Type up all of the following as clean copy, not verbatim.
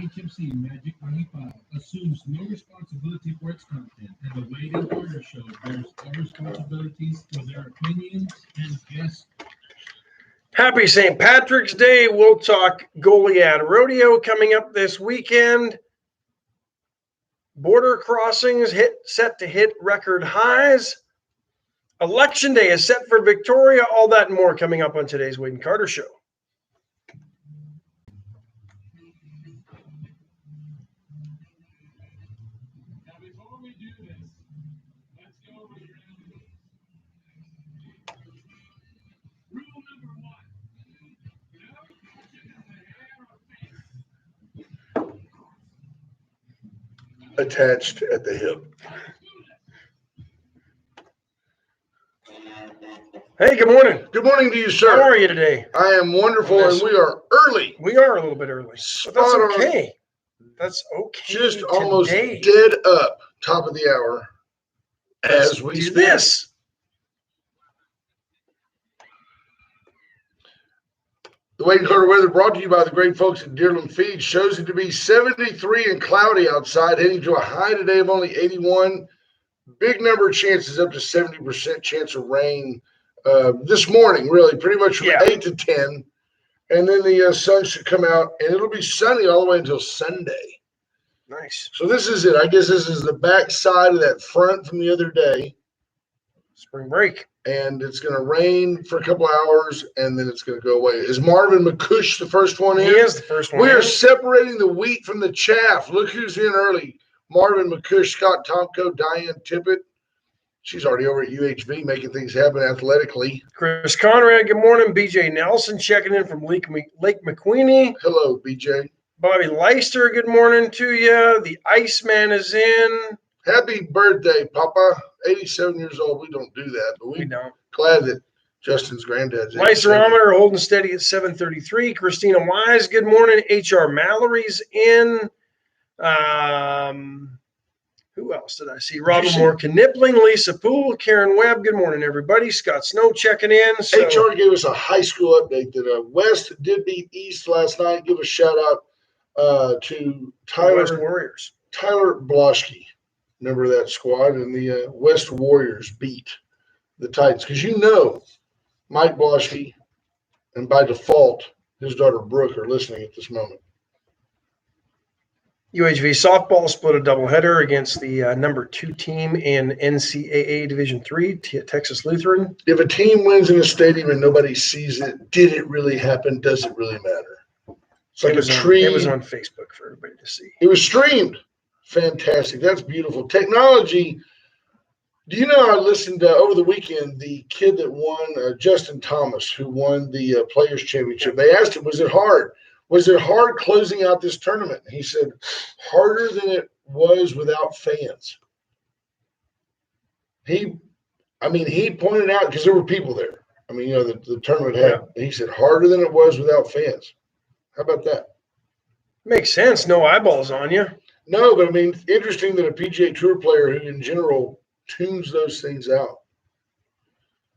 HFC Magic 95 assumes no responsibility for its content, and the Wade and Carter Show bears all responsibilities for their opinions and guests. Happy St. Patrick's Day. We'll talk Goliad Rodeo coming up this weekend. Border crossings set to hit record highs. Election Day is set for Victoria. All that and more coming up on today's Wade and Carter Show. Now, before we do this, let's go over your evidence. Rule number 1. No touching of the hair or face. Attached at the hip. Hey, good morning. Good morning to you, sir. How are you today? I am wonderful, and we are early. We are a little bit early, but that's Spot on. okay. That's okay. Just almost today. dead up, top of the hour, as we do speak. this. The Wade and Carter weather brought to you by the great folks at Deerland Feed shows it to be 73 and cloudy outside, heading to a high today of only 81. Big number of chances, up to 70% chance of rain this morning, really, pretty much from 8 to 10. And then the sun should come out, and it'll be sunny all the way until Sunday. Nice. So this is it. I guess this is the back side of that front from the other day. Spring break. And it's going to rain for a couple hours, and then it's going to go away. Is Marvin McCush the first one in? He is the first one. We are separating the wheat from the chaff. Look who's in early. Marvin McCush, Scott Tomko, Diane Tippett. She's already over at UHV making things happen athletically. Chris Conrad, good morning. BJ Nelson checking in from Lake McQueenie. Hello, BJ. Bobby Leister, good morning to you. The Iceman is in. Happy birthday, Papa. 87 years old. We don't do that, but We don't. glad that Justin's granddad's Leisterometer holding steady at 733. Christina Wise, good morning. HR Mallory's in. Who else did I see? Robin Moore Knipling, Lisa Poole, Karen Webb. Good morning, everybody. Scott Snow checking in. So, HR gave us a high school update that West did beat East last night. Give a shout out to West Warriors. Tyler Bloschke, member of that squad, and the West Warriors beat the Titans. Because Mike Bloschke and by default, his daughter Brooke are listening at this moment. UHV softball split a doubleheader against the number 2 team in NCAA Division III, Texas Lutheran. If a team wins in a stadium and nobody sees it, did it really happen? Does it really matter? It's like a tree. It was on Facebook for everybody to see. It was streamed. Fantastic. That's beautiful. Technology. Do you know, I listened over the weekend, the kid that won, Justin Thomas, who won the Players' Championship. They asked him, was it hard? Was it hard closing out this tournament? He said, harder than it was without fans. He pointed out, because there were people there. The tournament had, he said, harder than it was without fans. How about that? Makes sense. No eyeballs on you. No, but interesting that a PGA Tour player who in general tunes those things out.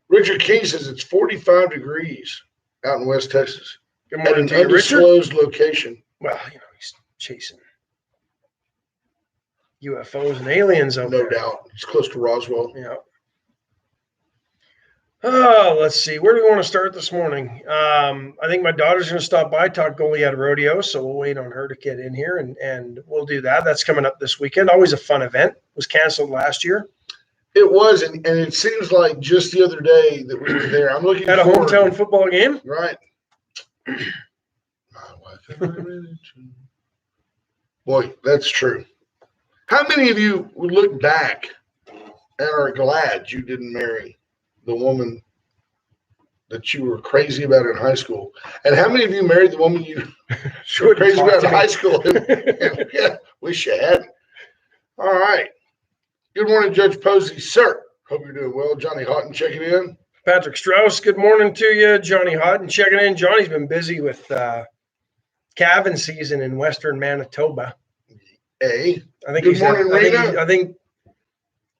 Richard King says it's 45 degrees out in West Texas. Good morning at to an you, Richard. undisclosed location. Well, he's chasing UFOs and aliens out there. No doubt. It's close to Roswell. Yeah. Oh, let's see. Where do we want to start this morning? I think my daughter's going to stop by, talk Goliad Rodeo, so we'll wait on her to get in here, and we'll do that. That's coming up this weekend. Always a fun event. It was canceled last year. It was, and it seems like just the other day that we were there. I'm looking at a hometown football game. Right. Boy, that's true. How many of you would look back and are glad you didn't marry the woman that you were crazy about in high school? And how many of you married the woman you were crazy about in high school? And wish you hadn't. All right. Good morning, Judge Posey. Sir, hope you're doing well. Johnny Houghton checking in. Patrick Strauss, good morning to you. Johnny Houghton checking in. Johnny's been busy with calving season in western Manitoba. I think good morning, Rena. I think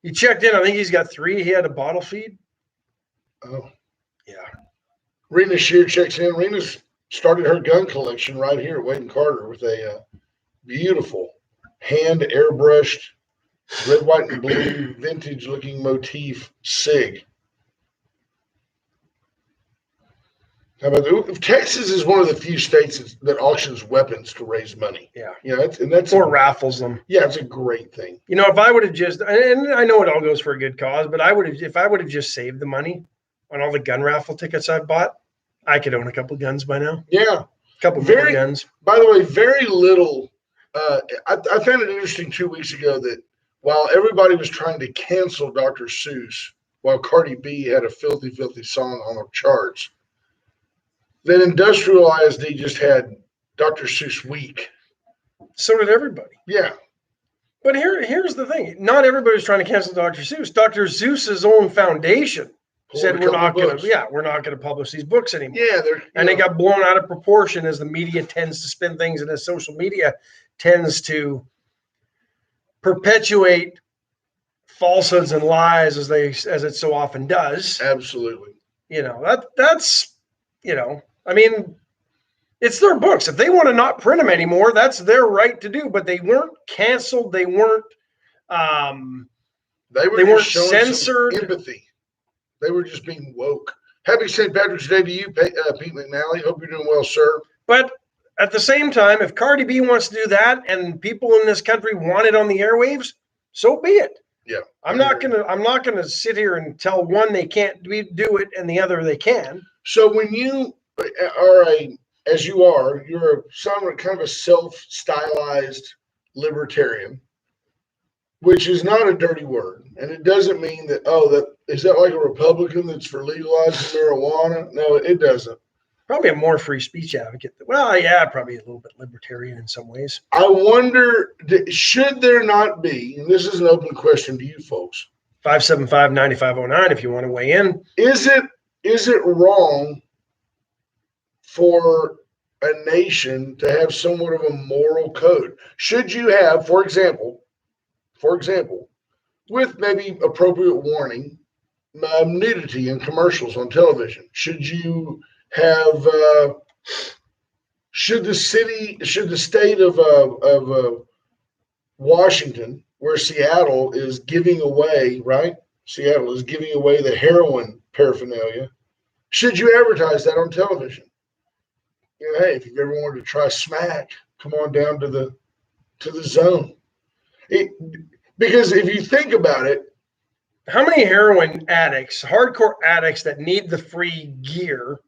he checked in. I think he's got 3. He had a bottle feed. Oh. Yeah. Rena Shear checks in. Rena's started her gun collection right here at Wade and Carter with a beautiful, hand airbrushed, red, white, and blue, vintage looking motif SIG. How about that? Texas is one of the few states that auctions weapons to raise money. Yeah. That's or raffles them. Yeah, it's a great thing. If I would have just, and I know it all goes for a good cause, but if I would have just saved the money on all the gun raffle tickets I've bought, I could own a couple guns by now. Yeah. A couple more guns. By the way, very little. I found it interesting 2 weeks ago that while everybody was trying to cancel Dr. Seuss, while Cardi B had a filthy, filthy song on the charts, then Industrial ISD just had Dr. Seuss Week. So did everybody. Yeah. But here's the thing. Not everybody's trying to cancel Dr. Seuss. Dr. Seuss's own foundation said we're not going to publish these books anymore. Yeah, they got blown out of proportion as the media tends to spin things, and as social media tends to perpetuate falsehoods and lies as it so often does. Absolutely. That's it's their books. If they want to not print them anymore, that's their right to do. But they weren't canceled. They weren't. They weren't censored. Empathy. They were just being woke. Happy St. Patrick's Day to you, Pete McNally. Hope you're doing well, sir. But at the same time, if Cardi B wants to do that, and people in this country want it on the airwaves, so be it. Yeah, I'm not gonna sit here and tell one they can't do it and the other they can. So when you are you're kind of a self-stylized libertarian, which is not a dirty word, and it doesn't mean that is that like a Republican that's for legalizing marijuana? No, it doesn't. Probably a more free speech advocate. Well, yeah, probably a little bit libertarian in some ways. I wonder, should there not be, and this is an open question to you folks, 575-9509 if you want to weigh in. Is it wrong for a nation to have somewhat of a moral code? Should you have, for example, with maybe appropriate warning, nudity in commercials on television? Should you have? Should the state of Washington, where Seattle is giving away, right? Seattle is giving away the heroin paraphernalia. Should you advertise that on television? Hey, if you've ever wanted to try smack, come on down to the zone. Because if you think about it, how many heroin addicts, hardcore addicts that need the free gear,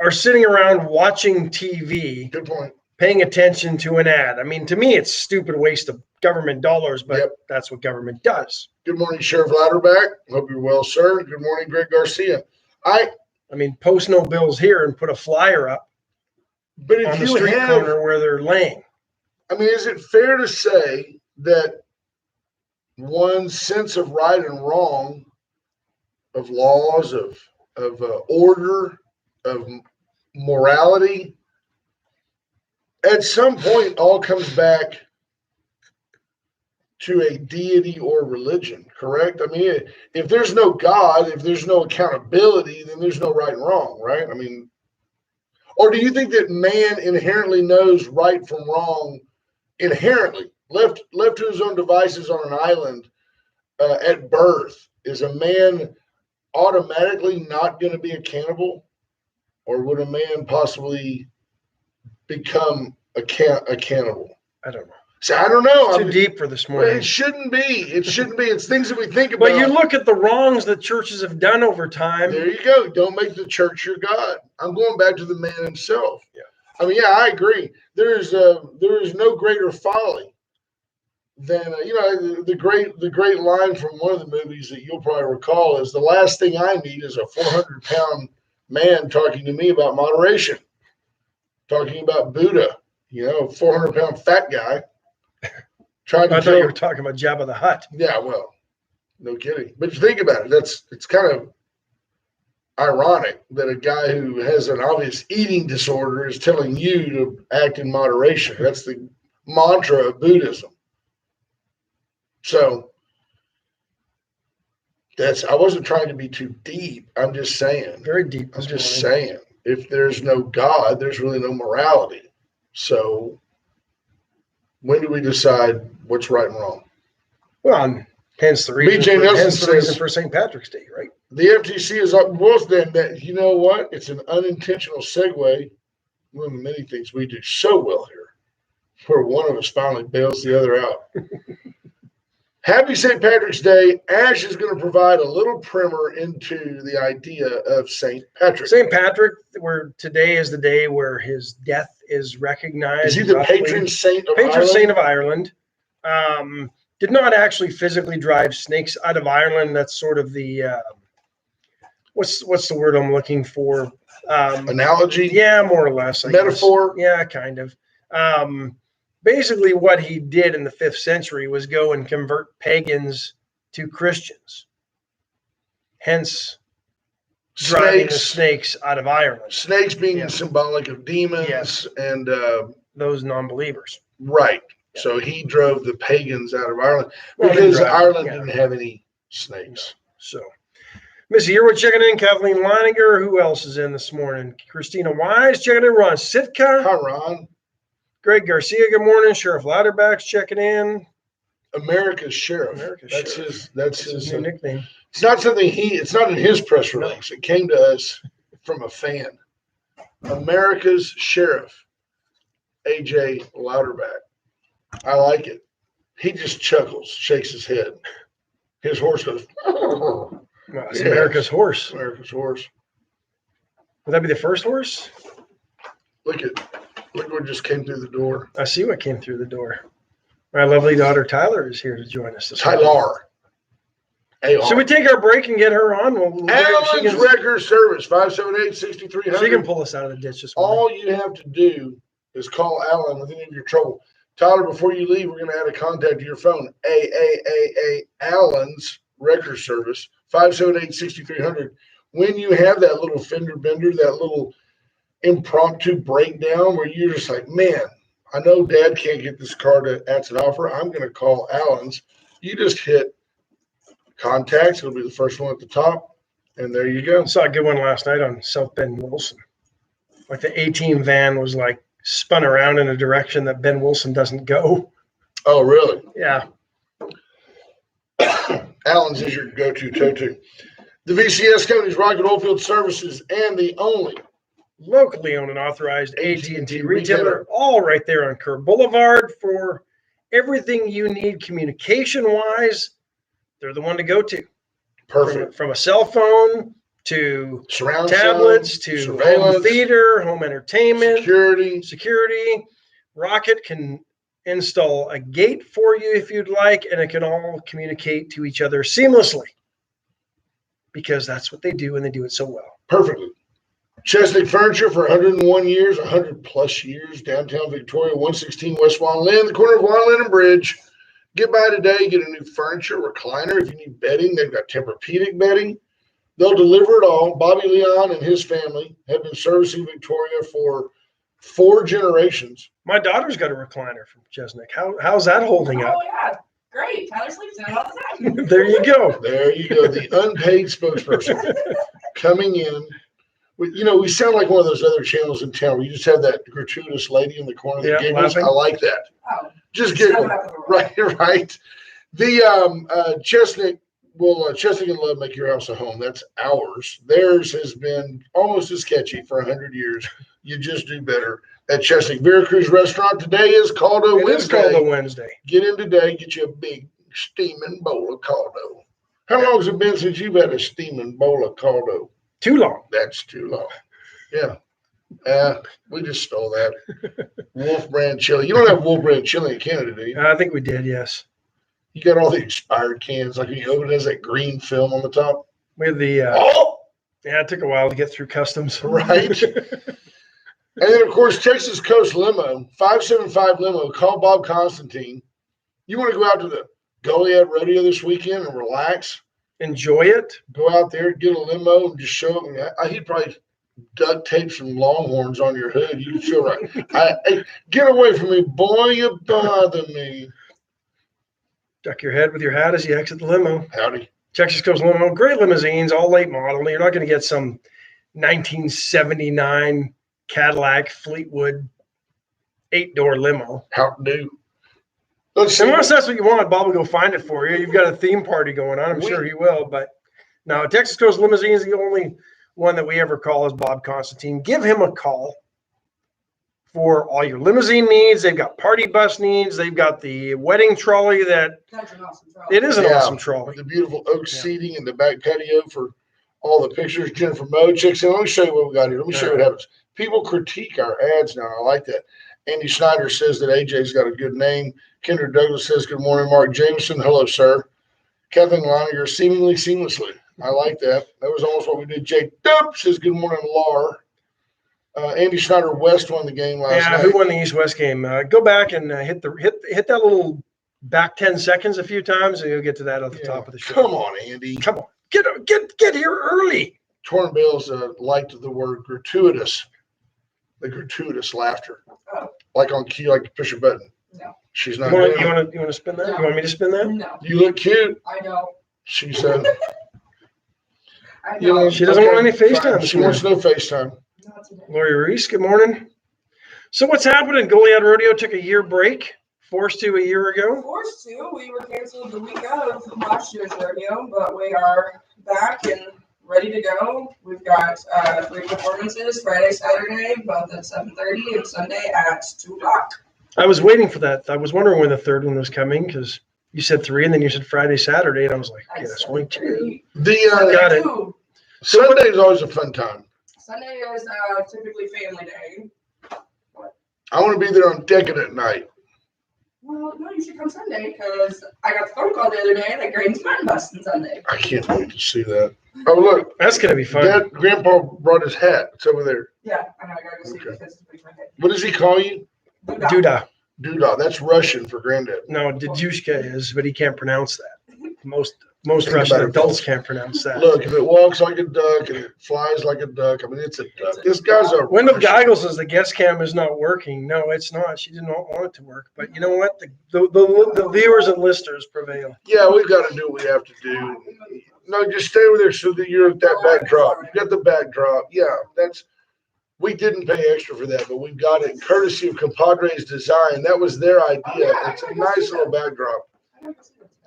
are sitting around watching TV? Good point. Paying attention to an ad. I mean, to me, it's a stupid waste of government dollars, but That's what government does. Good morning, Sheriff Louderback. Hope you're well, sir. Good morning, Greg Garcia. I mean, post no bills here and put a flyer up on the street corner where they're laying. I mean, is it fair to say that one's sense of right and wrong, of laws, of order, of morality, at some point all comes back to a deity or religion, correct? I mean, if there's no God, if there's no accountability, then there's no right and wrong, right? I mean, or do you think that man inherently knows right from wrong, inherently, left to his own devices on an island at birth? Is a man automatically not going to be accountable? Or would a man possibly become accountable? I don't know. So I don't know. Too deep for this morning. It shouldn't be. It shouldn't be. It's things that we think about. But you look at the wrongs that churches have done over time. There you go. Don't make the church your God. I'm going back to the man himself. Yeah. I mean, yeah, I agree. There is no greater folly than the great line from one of the movies that you'll probably recall is, the last thing I need is a 400-pound man talking to me about moderation, talking about Buddha, 400-pound fat guy. I thought you were talking about Jabba the Hutt. Yeah, well, no kidding. But you think about it, it's kind of ironic that a guy who has an obvious eating disorder is telling you to act in moderation. That's the mantra of Buddhism. So I wasn't trying to be too deep. I'm just saying. Very deep. I'm just saying, if there's no God, there's really no morality. So When do we decide what's right and wrong? Well, and hence the reason. BJ Nelson Hence the reason says- for St. Patrick's Day, right? The FTC is up. Well, then that you know what? It's an unintentional segue. One of the many things we do so well here, where one of us finally bails the other out. Happy St. Patrick's Day. Ash is going to provide a little primer into the idea of St. Patrick. St. Patrick, where today is the day where his death is recognized. Is he the roughly. patron saint of Patron Ireland? saint of Ireland. Did not actually physically drive snakes out of Ireland. That's sort of the what's the word I'm looking for? Analogy? Yeah, more or less. I Metaphor? guess. Yeah, kind of. Basically, what he did in the 5th century was go and convert pagans to Christians. Hence, driving the snakes out of Ireland. Snakes being Yeah. symbolic of demons Yes. and Those non-believers. right. Yeah. So he drove the pagans out of Ireland Well, they because drive- Ireland yeah. didn't have any snakes. So, Missy Yearwood checking in, Kathleen Leininger. Who else is in this morning? Christina Wise checking in. Ron Sitka. Hi, Ron. Greg Garcia, good morning. Sheriff Louderback's checking in. America's Sheriff. America's That's Sheriff. his. That's That's his his. new nickname. It's not something it's not in his press release. It came to us from a fan. America's Sheriff, AJ Louderback. I like it. He just chuckles, shakes his head. His horse goes, Well, it's Yes. America's horse. America's horse. Would that be the first horse? Look what just came through the door. I see what came through the door. My lovely daughter Tyler is here to join us this morning. Tyler. Should we take our break and get her on? She Allen's can, Record Service, 578-6300. she can pull us out of the ditch this morning. All you have to do is call Alan with any of your trouble. Tyler, before you leave, we're going to add a contact to your phone. Allen's Record Service, 578-6300. When you have that little fender bender, that little impromptu breakdown where you're just like, man, I know Dad can't get this car to that's an offer. I'm going to call Allen's. You just hit contacts. It'll be the first one at the top. And there you go. I saw a good one last night on South Bend Wilson. Like the A-team van was like spun around in a direction that Ben Wilson doesn't go. Oh, really? Yeah. Allen's is your go-to toe-to. The VCS company's Rocket Oilfield Services and the only Locally owned and authorized AT&T AT&T retailer. retailer, all right there on Kerr Boulevard for everything you need communication-wise. They're the one to go to. perfect From a cell phone to surround tablets sound, to home surveillance, theater, home entertainment, security. Rocket can install a gate for you if you'd like, and it can all communicate to each other seamlessly because that's what they do and they do it so well. Perfectly. Chesnick Furniture for 101 years, 100 plus years, downtown Victoria, 116 West Swan Lane, the corner of Swan Lane and Bridge. Get by today, get a new furniture, recliner. If you need bedding, they've got Tempur-Pedic bedding. They'll deliver it all. Bobby Leon and his family have been servicing Victoria for 4 generations. My daughter's got a recliner from Chesnick. How's that holding up? Oh, yeah. Great. Tyler sleeps in it all the time. There you go. There you go, the unpaid spokesperson coming in. We sound like one of those other channels in town where you just have that gratuitous lady in the corner that Yeah, giggles. laughing. I like that. Oh, Just just giggle. coming up with a roll. Right. The Chestnut will Chestnut and Love make your house a home. That's ours. Theirs has been almost as sketchy for 100 years. You just do better at Chestnut. Veracruz Restaurant today is Caldo It is Wednesday. called a Wednesday. Get in today. Get you a big steaming bowl of Caldo. How long has it been since you've had a steaming bowl of Caldo? Too long. That's too long. Yeah. We just stole that. Wolf brand chili. You don't have Wolf brand chili in Canada, do you? I think we did, yes. You got all the expired cans. Like when you open it, has that green film on the top. We had the, Oh, yeah, it took a while to get through customs. right. And then, of course, Texas Coast Limo, 575 Limo. Call Bob Constantine. You want to go out to the Goliad Rodeo this weekend and relax? Enjoy it. Go out there, get a limo, and just show up. He'd probably duct tape some Longhorns on your hood. You'd feel right. Hey, get away from me, boy. You bother me. Duck your head with your hat as you exit the limo. Howdy. Texas Coast Limo, great limousines, all late model. You're not going to get some 1979 Cadillac Fleetwood 8-door limo. How do? Let's see. Unless that's what you want, Bob will go find it for you. You've got a theme party going on. I'm sure he will. But no, Texas Coast Limousine is the only one that we ever call is Bob Constantine. Give him a call for all your limousine needs. They've got party bus needs. They've got the wedding trolley that That's an awesome trolley. it is an awesome trolley. With the beautiful oak seating and the back patio for all the pictures. Jennifer Moe checks in. Let me show you what we got here. Let me show you what happens. People critique our ads now. I like that. Andy Schneider says that AJ's got a good name. Kendra Douglas says, good morning. Mark Jameson, hello, sir. Kathleen Leininger, seemingly seamlessly. I like that. That was almost what we did. Jake Dub says, good morning, Lar. Andy Schneider West won the game last night. Who won the East-West game? Go back and hit that little back 10 seconds a few times, and you'll get to that at the top of the show. Come on, Andy. Come on. Get here early. Torn Bales liked the word gratuitous. The gratuitous laughter. Oh. Like on key, like to push a button. No. She's not You doing it. want to spin that? No. You want me to spin that? No, You look cute, I don't. she said. I You know, don't. She doesn't want any FaceTime. She wants no FaceTime. Not today. Lori Reese, good morning. So what's happening? Goliad Rodeo took a year break, forced to a year ago. Forced to. We were canceled the week of last year's rodeo, but we are back and ready to go. We've got 3 performances, Friday, Saturday, both at 7:30, and Sunday at 2 o'clock. I was waiting for that. I was wondering when the third one was coming because you said 3 and then you said Friday, Saturday, and I was like, I yeah, it's said only 2. 3. Got it. 2. Sunday is always a fun time. Sunday is typically family day. I want to be there on Decadent night. Well, no, you should come Sunday because I got the phone call the other day that Graydon's Mountain busting Sunday. I can't wait to see that. Oh, look. That's going to be fun. Dad, Grandpa brought his hat. It's over there. Yeah, I know. I gotta go see Okay. it because it's my head. What does he call you? Duda. Doodah. That's Russian for granddad. No, Dedushka is, but he can't pronounce that. Most Think Russian about it, adults folks. can't pronounce that. Look, if it walks like a duck and it flies like a duck, I mean, it's a duck. This guy's a Wendell Russian. Geigel says the guest cam is not working. No, it's not. She did not want it to work. But you know what? The viewers and listeners prevail. Yeah, we've got to do what we have to do. No, just stay over there so that you're at that backdrop. You got the backdrop. Yeah, we didn't pay extra for that, but we've got it courtesy of Compadre's Design. That was their idea. It's a nice little backdrop.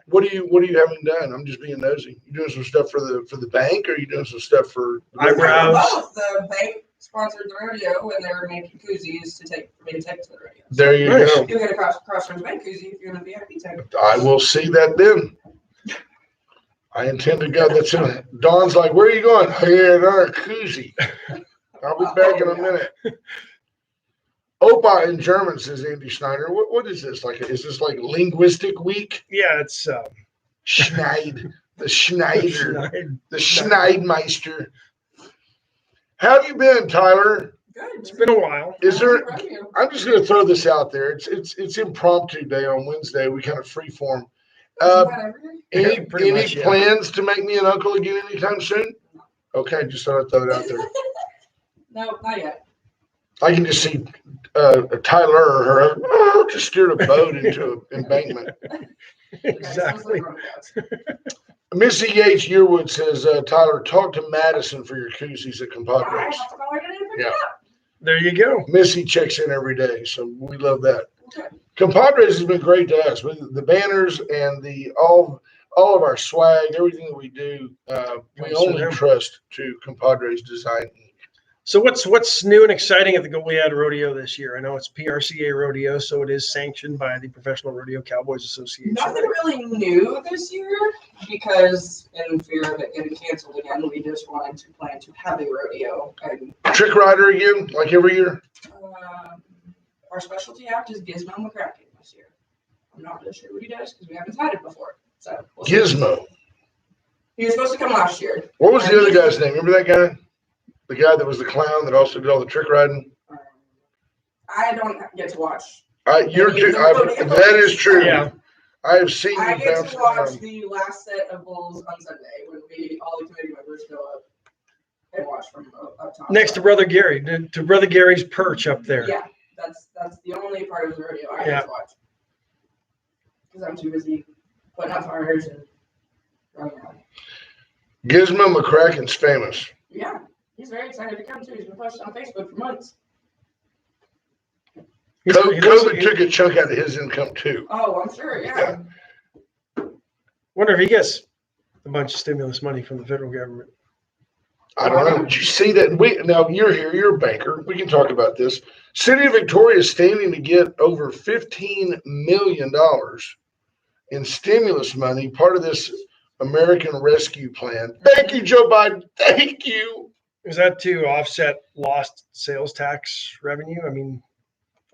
What are you having done? I'm just being nosy. You doing some stuff for the bank, or are you doing some stuff for Eyebrows. Both. The bank sponsored the rodeo, and they were making koozies for me to take to the rodeo. There you Nice. go. You'll get a Crossroads Bank koozie if you're in the VIP ticket. I will see that then. I intend to go. That's it. Dawn's like, where are you going? Here in our koozie. I'll be back in a minute. Opa in German, says Andy Schneider. What is this? Is this like linguistic week? Yeah, it's Schneid. The Schneider. Schneid. The Schneidmeister. How have you been, Tyler? Good. It's been a while. Is there? Rodeo. I'm just going to throw this out there. It's impromptu day on Wednesday. We kind of freeform. Isn't that every day? Any Yeah, pretty much, yeah. plans to make me an uncle again anytime soon? Okay, just thought I'd throw it out there. No, not yet. I can just see Tyler or her just steered a boat into an embankment. Exactly. Missy Yates Yearwood says, Tyler, talk to Madison for your koozies at I Compadres. have to call her today to pick Yeah. it up. There you go. Missy checks in every day, so we love that. Okay. Compadres has been great to us with the banners and all of our swag, everything that we do. We Comes only from them. trust to Compadres Design. So what's new and exciting at the Goliad Rodeo this year? I know it's PRCA Rodeo, so it is sanctioned by the Professional Rodeo Cowboys Association. Nothing really new this year because, in fear of it getting canceled again, we just wanted to plan to have a rodeo. And Trick Rider again, like every year. our specialty act is Gizmo McCracken this year. I'm not really sure what he does because we haven't had it before. So we'll see. Gizmo. He was supposed to come last year. What was the other guy's name? Remember that guy? The guy that was the clown that also did all the trick riding? I don't get to watch. That is true. Yeah. I have seen I you get bounce to watch around. the last set of bulls on Sunday when all the committee members go up and watch from up top. Next to Brother Gary, to Brother Gary's perch up there. Yeah, that's the only part of the rodeo I Yeah. get to watch because I'm too busy putting out fires and running around. Gizmo McCracken's famous. Yeah, he's very excited to come too. He's been posting on Facebook for months. COVID took a chunk out of his income too. Oh, I'm sure. Yeah. Wonder if he gets a bunch of stimulus money from the federal government. I don't know. Did you see that? Now you're here. You're a banker. We can talk about this. City of Victoria is standing to get over $15 million in stimulus money, part of this American Rescue Plan. Thank you, Joe Biden. Thank you. Is that to offset lost sales tax revenue? I mean,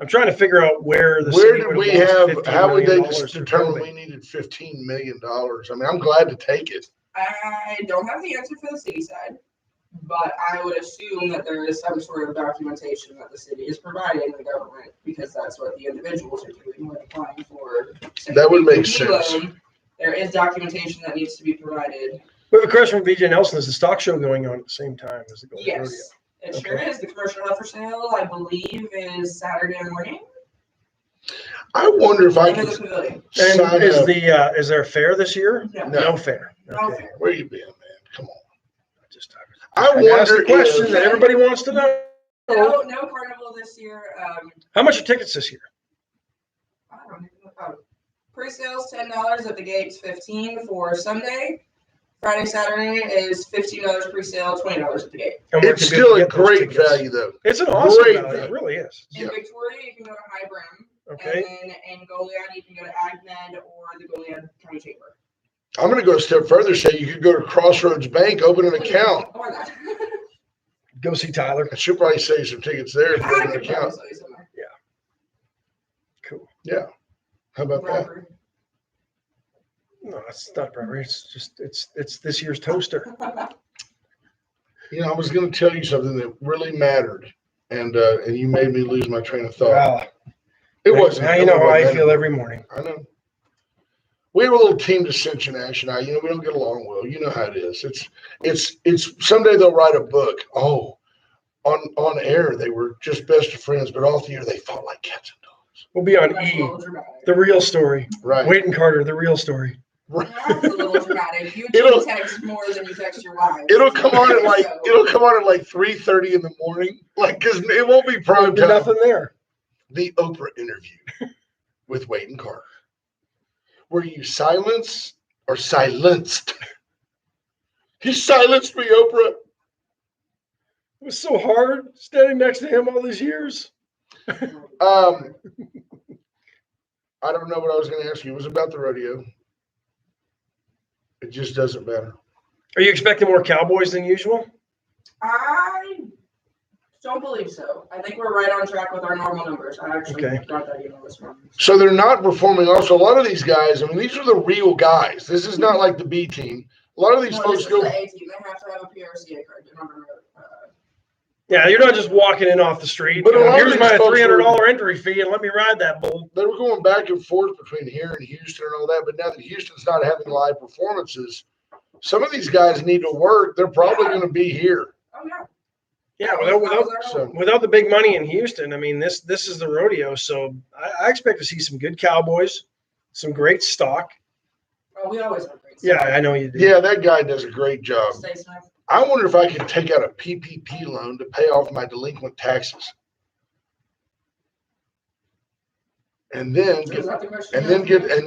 I'm trying to figure out where the Where city did would we have have? lost $15 How would they million for determine COVID. we needed $15 million? I mean, I'm glad to take it. I don't have the answer for the city side, but I would assume that there is some sort of documentation that the city is providing the government, because that's what the individuals are doing when applying for. That would make PPP sense. loan. There is documentation that needs to be provided. We have a question from BJ Nelson. Is the stock show going on at the same time as the Golden Rodeo? Yes, it sure is. The commercial offer sale, I believe, is Saturday morning. I wonder if I Into could the pavilion. And sign is up. is there a fair this year? No. No. No fair. No Okay. fair. Where you been, man? Come on. Just I asked wonder the question if that everybody wants to know. No carnival this year. How much are tickets this year? I don't even know. Oh. Pre-sales $10 at the gates, $15 for Sunday. Friday, Saturday is $15 pre-sale, $20 at the gate. And where it's can people still a get those great tickets? value, though. It's an awesome Great value. It value. really is. In Victoria, you can go to High Brim. Okay. And then in Goliad, you can go to AgMed or the Goliad County Chamber. I'm going to go a step further. Say you could go to Crossroads Bank, open an account. Or that. Go see Tyler. I should probably save some tickets there if you I open an could probably account. sell you somewhere. Cool. Yeah. How about that? Robbery. No, it's not rubber. It's just it's this year's toaster. You know, I was going to tell you something that really mattered, and you made me lose my train of thought. Wow. It wasn't. Now you know how I feel every morning. I know. We have a little team dissension, Ash and I. You know, we don't get along well. You know how it is. It's someday they'll write a book. Oh, on air they were just best of friends, but off the air they fought like cats and dogs. We'll be on That's a E, little dramatic. the real story. Right. Wade and Carter, the real story. Right. That's a little dramatic. You It'll- text more than you text your wife. It'll come on at like So- it'll come on at like 3:30 in the morning, like because it won't be prime There'll be time. nothing there. The Oprah interview with Wade and Carter. Were you silenced or silenced? He silenced me, Oprah. It was so hard standing next to him all these years. I don't know what I was going to ask you. It was about the rodeo. It just doesn't matter. Are you expecting more Cowboys than usual? I don't believe so. I think we're right on track with our normal numbers. I actually Okay. got that email this morning. So they're not performing. Also, a lot of these guys, I mean, these are the real guys. This is not like the B team. A lot of these No, folks this is go. the A team. They have to have a PRCA card. They're not gonna, Yeah, you're not just walking in off the street. But a lot of Here's these my folks $300 entry fee and let me ride that bull. They were going back and forth between here and Houston and all that. But now that Houston's not having live performances, some of these guys need to work. They're probably going to be here. oh yeah. Yeah, That was our so- hope. without the big money in Houston, I mean, this is the rodeo. So I expect to see some good Cowboys, some great stock. Oh, we always have great Yeah, stuff. I know you do. Yeah, that guy does a great job. Stay Smith. I wonder if I could take out a PPP loan to pay off my delinquent taxes. And then Is get that the question? and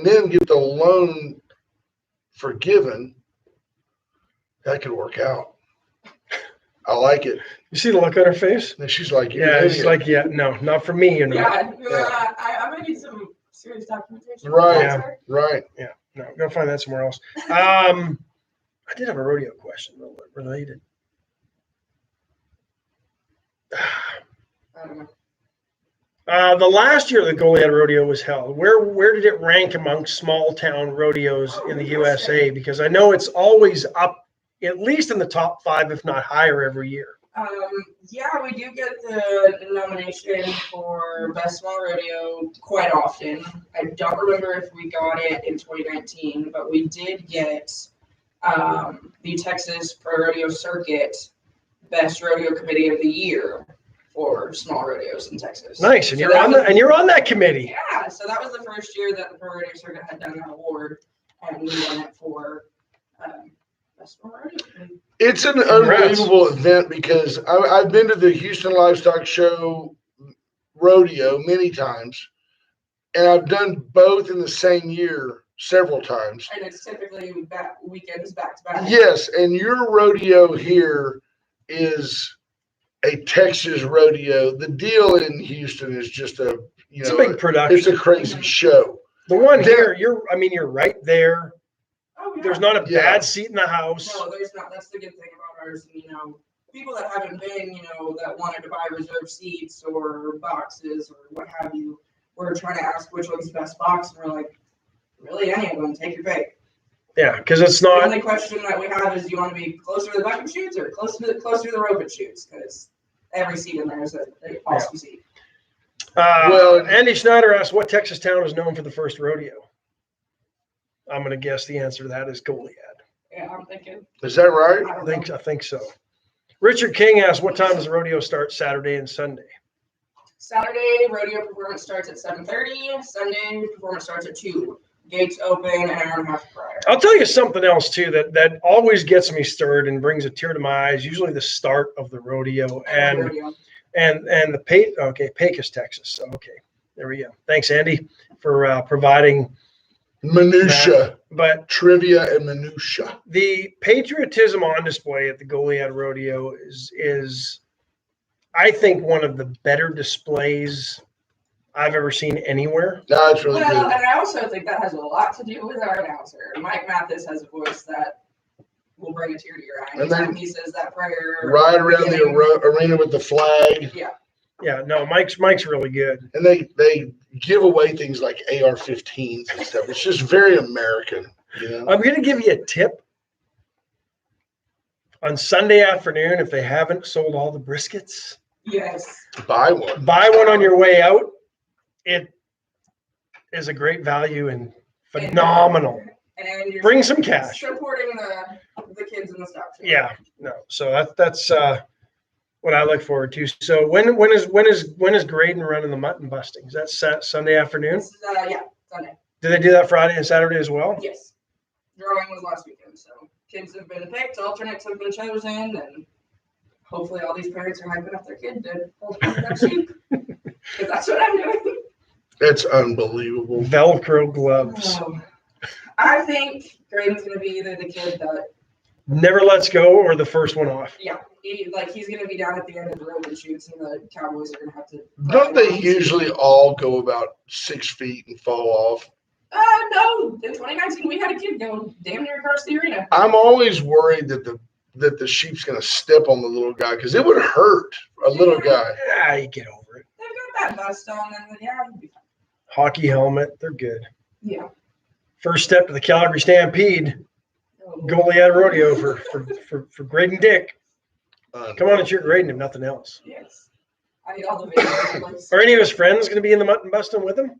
then get the loan forgiven. That could work out. I like it. You see the look on her face? And she's like, "You're Yeah, an it's idiot." like, yeah, no, not for me, you know. Yeah, Yeah. I might need some serious documentation. Right. Yeah. Right. No, go find that somewhere else. I did have a rodeo question related. I don't know. The last year the Goliad Rodeo was held, where did it rank among small town rodeos in the USA? Because I know it's always up at least in the top 5, if not higher, every year. Yeah, we do get the nomination for Best Small Rodeo quite often. I don't remember if we got it in 2019, but we did get the Texas Pro Rodeo Circuit Best Rodeo Committee of the Year for small rodeos in Texas. Nice, and So you're that on was- you're on that committee. Yeah, so that was the first year that the Pro Rodeo Circuit had done that award, and we won it for Best Small Rodeo. It's an Congrats. unbelievable event because I've been to the Houston Livestock Show rodeo many times, and I've done both in the same year several times. And it's typically weekends back to back. Yes, and your rodeo here is a Texas rodeo. The deal in Houston is just It's a big production. It's a crazy show. The one here, you're right there. Oh, yeah. There's not a Yeah. bad seat in the house. No, there's not. That's the good thing about ours. And, people that haven't been, that wanted to buy reserved seats or boxes or what have you, we're trying to ask which one's the best box, and we're like, really, any of them, take your pick. Yeah, because it's The not. only question that we have is, do you want to be closer to the bucket chutes or closer to the rope and chutes? Because every seat in there is a awesome seat. Well, Andy Schneider asked, what Texas town is known for the first rodeo? I'm going to guess the answer to that is Goliad. Yeah, I'm thinking. Is that right? I think so. Richard King asked, what time does the rodeo start Saturday and Sunday? Saturday, rodeo performance starts at 7:30. Sunday, performance starts at 2. Gates open an hour and a half prior. I'll tell you something else, too, that always gets me stirred and brings a tear to my eyes, usually the start of the rodeo. And the Pecos, Texas. Okay, there we go. Thanks, Andy, for providing Minutia, but trivia and minutia. The patriotism on display at the Goliad Rodeo is, I think, one of the better displays I've ever seen anywhere. No, it's really good. And I also think that has a lot to do with our announcer. Mike Mathis has a voice that will bring a tear to your eye. Anytime he says that prayer. Right around the arena with the flag. Yeah. Yeah, no, Mike's really good. And they give away things like AR-15s and stuff. It's just very American. I'm going to give you a tip. On Sunday afternoon, if they haven't sold all the briskets, yes, buy one. Buy one on your way out. It is a great value and phenomenal. And you're bring some cash. Supporting the kids in the stock show. Yeah, no. So that's what I look forward to. So when is Graydon running the mutton busting? Is that Sunday afternoon? Yeah, Sunday. Do they do that Friday and Saturday as well? Yes. Drawing was last weekend, so kids have been picked, alternates have been chosen, and hopefully all these parents are hyping up their kid to hold that sheep. Because that's what I'm doing. That's unbelievable. Velcro gloves. I think Graydon's going to be either the kid that never lets go or the first one off. Yeah, he's going to be down at the end of the rope and shoots, and the Cowboys are going to have to. Don't they usually all go about 6 feet and fall off? No. In 2019, we had a kid go damn near across the arena. I'm always worried that the sheep's going to step on the little guy because it would hurt a little guy. Yeah, you get over it. They've got that vest on, and he'll be fine. Hockey helmet, they're good. Yeah. First step to the Calgary Stampede. Goliad Rodeo for Graydon Dick. Come on and cheer Graydon if nothing else. Yes. I need all the videos. Are any of his friends going to be in the mutton busting with him?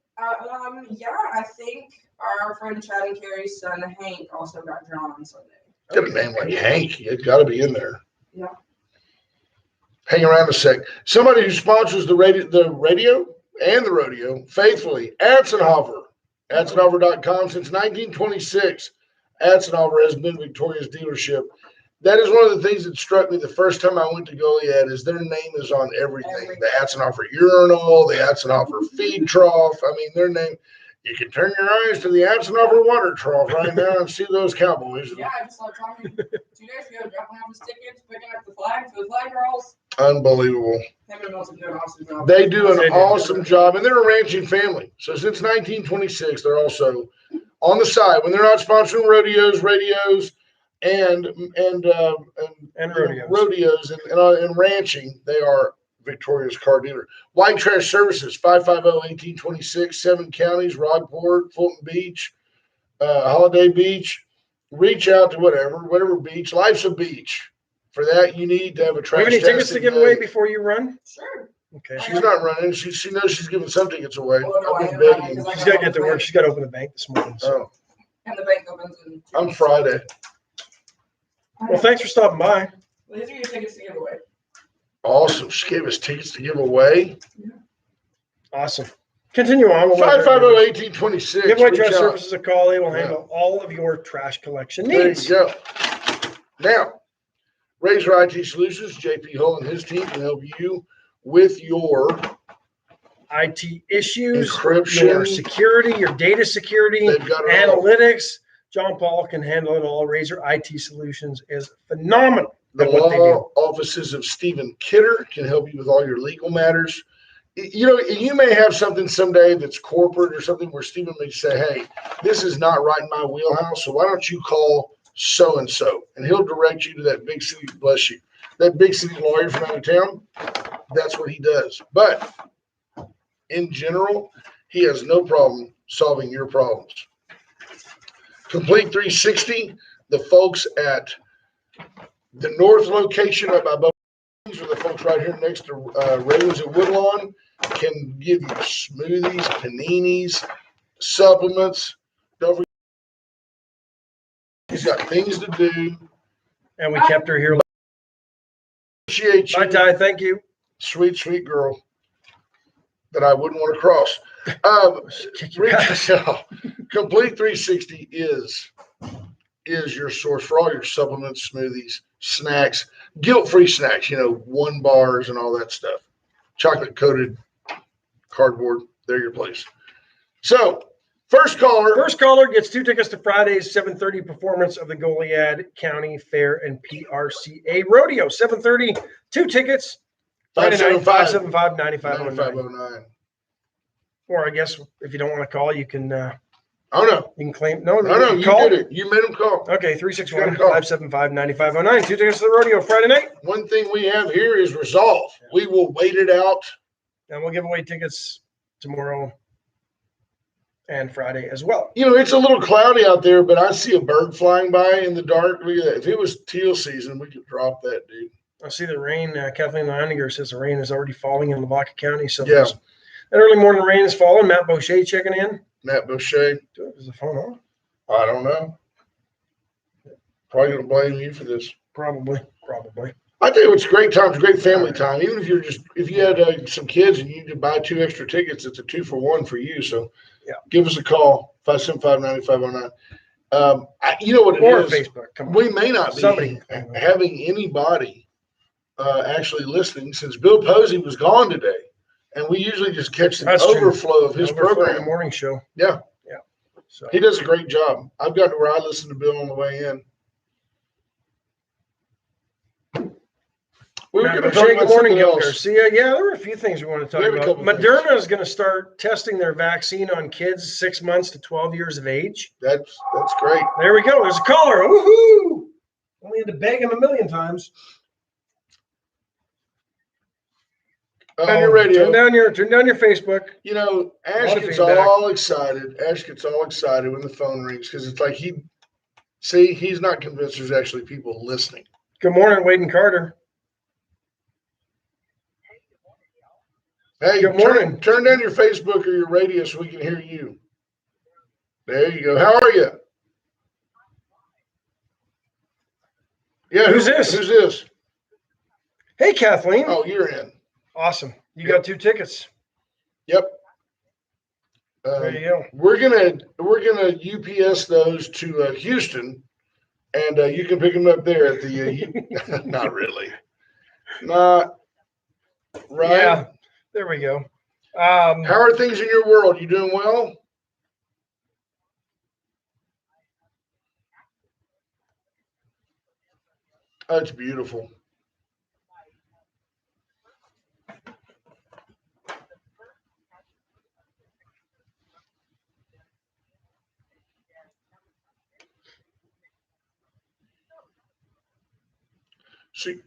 Yeah, I think our friend Chad and Carrie's son Hank also got drawn on Sunday. Got a name like Hank. It's got to be in there. Yeah. Hang around a sec. Somebody who sponsors the radio and the rodeo faithfully, Atzenhofer. Atzenhofer.com since 1926. Atzenhofer has been Victoria's dealership. That is one of the things that struck me the first time I went to Goliad is their name is on everything. The Atzenhofer urinal, the Atzenhofer feed trough. I mean, their name. You can turn your eyes to the Atzenhofer water trough right now and see those Cowboys. Yeah, I just saw Tommy 2 days ago dropping off his tickets, picking up the flag for the flag girls. Unbelievable. Him and Milton do an awesome job. They do an awesome job, and they're a ranching family. So since 1926, they're also on the side when they're not sponsoring rodeos, and rodeos and ranching. They are Victoria's car dealer. White Trash Services 550-1826, 7 counties: Rockport, Fulton Beach, Holiday Beach. Reach out to whatever beach. Life's a beach. For that, you need to have a trash. Do you have any tickets to give away before you run? Sure. Okay. She's not running. She knows she's giving some tickets away. Oh, no, I've been begging. She's got to get to work. She's got to open the bank this morning. So. Oh. And the bank opens on Friday. Well, thanks for stopping by. These are your tickets to give away. Awesome. She gave us tickets to give away. Yeah. Awesome. Continue on. 550-1826. Give White Trash Services a call. They will handle all of your trash collection needs. There you go. Now, Razor IT Solutions, JP Hull and his team can help you with your IT issues, Encryption. your security, your data security, They've got it all. analytics. John Paul can handle it all. Razor IT Solutions is phenomenal The at what they do. law offices of Stephen Kidder can help you with all your legal matters. You know, you may have something someday that's corporate or something where Stephen may say, hey, this is not right in my wheelhouse, so why don't you call so-and-so? And he'll direct you to that big city, bless you, that big city lawyer from out of town. That's what he does. But in general, he has no problem solving your problems. Complete 360, the folks at the north location of my these are the folks right here next to Ravens at Woodlawn, can give you smoothies, paninis, supplements. Don't forget, he's got things to do. And we kept her here. Appreciate Bye, you, Ty. Thank you. sweet, sweet girl that I wouldn't want to cross. Kick your ass. Complete 360 is your source for all your supplements, smoothies, snacks, guilt-free snacks, you know, 1 bars and all that stuff. Chocolate-coated cardboard, they're your place. So, first caller gets 2 tickets to Friday's 7:30 performance of the Goliad County Fair and PRCA Rodeo. 7:30, 2 tickets. Friday night, 575-9509. 9509. Or I guess if you don't want to call, you can Oh, no. you can claim. No, You call. did it. You made them call. Okay, 361-575-9509. 2 tickets to the rodeo Friday night. One thing we have here is resolve. We will wait it out. And we'll give away tickets tomorrow and Friday as well. You know, it's a little cloudy out there, but I see a bird flying by in the dark. Look at that. If it was teal season, we could drop that, dude. I see the rain. Kathleen Leininger says the rain is already falling in Lavaca County. So Yeah. that early morning rain is falling. Matt Boucher checking in. Matt Boucher. Is the phone on? I don't know. Probably going to blame you for this. Probably. I tell you, it's great times, great family time. Even if if you had some kids and you need to buy 2 extra tickets, it's a 2-for-1 for you. So yeah, give us a call, 575-9509. You know what it or is? Facebook. Come on. We may not be having anybody actually listening since Bill Posey was gone today. And we usually just catch the overflow of his program. The morning show. Yeah. So he does a great job. I've got to where I listen to Bill on the way in. We were going to talk about good morning, something Gil else. Garcia. Yeah, there were a few things we want to talk about. Moderna is going to start testing their vaccine on kids 6 months to 12 years of age. That's great. There we go. There's a caller. Woohoo! Only had to beg him a million times. On your radio. Turn down your Facebook. You know, Ash gets all excited. When the phone rings because it's like he's not convinced there's actually people listening. Good morning, Wade and Carter. Hey, good morning. Turn down your Facebook or your radio so we can hear you. There you go. How are you? Yeah. Who's this? Who's this? Hey, Kathleen. Oh, you're in. Awesome. You got 2 tickets. Yep. There you go. We're gonna UPS those to Houston, and you can pick them up there at the. Not really. Not right. Yeah. There we go. How are things in your world? You doing well? That's beautiful. See,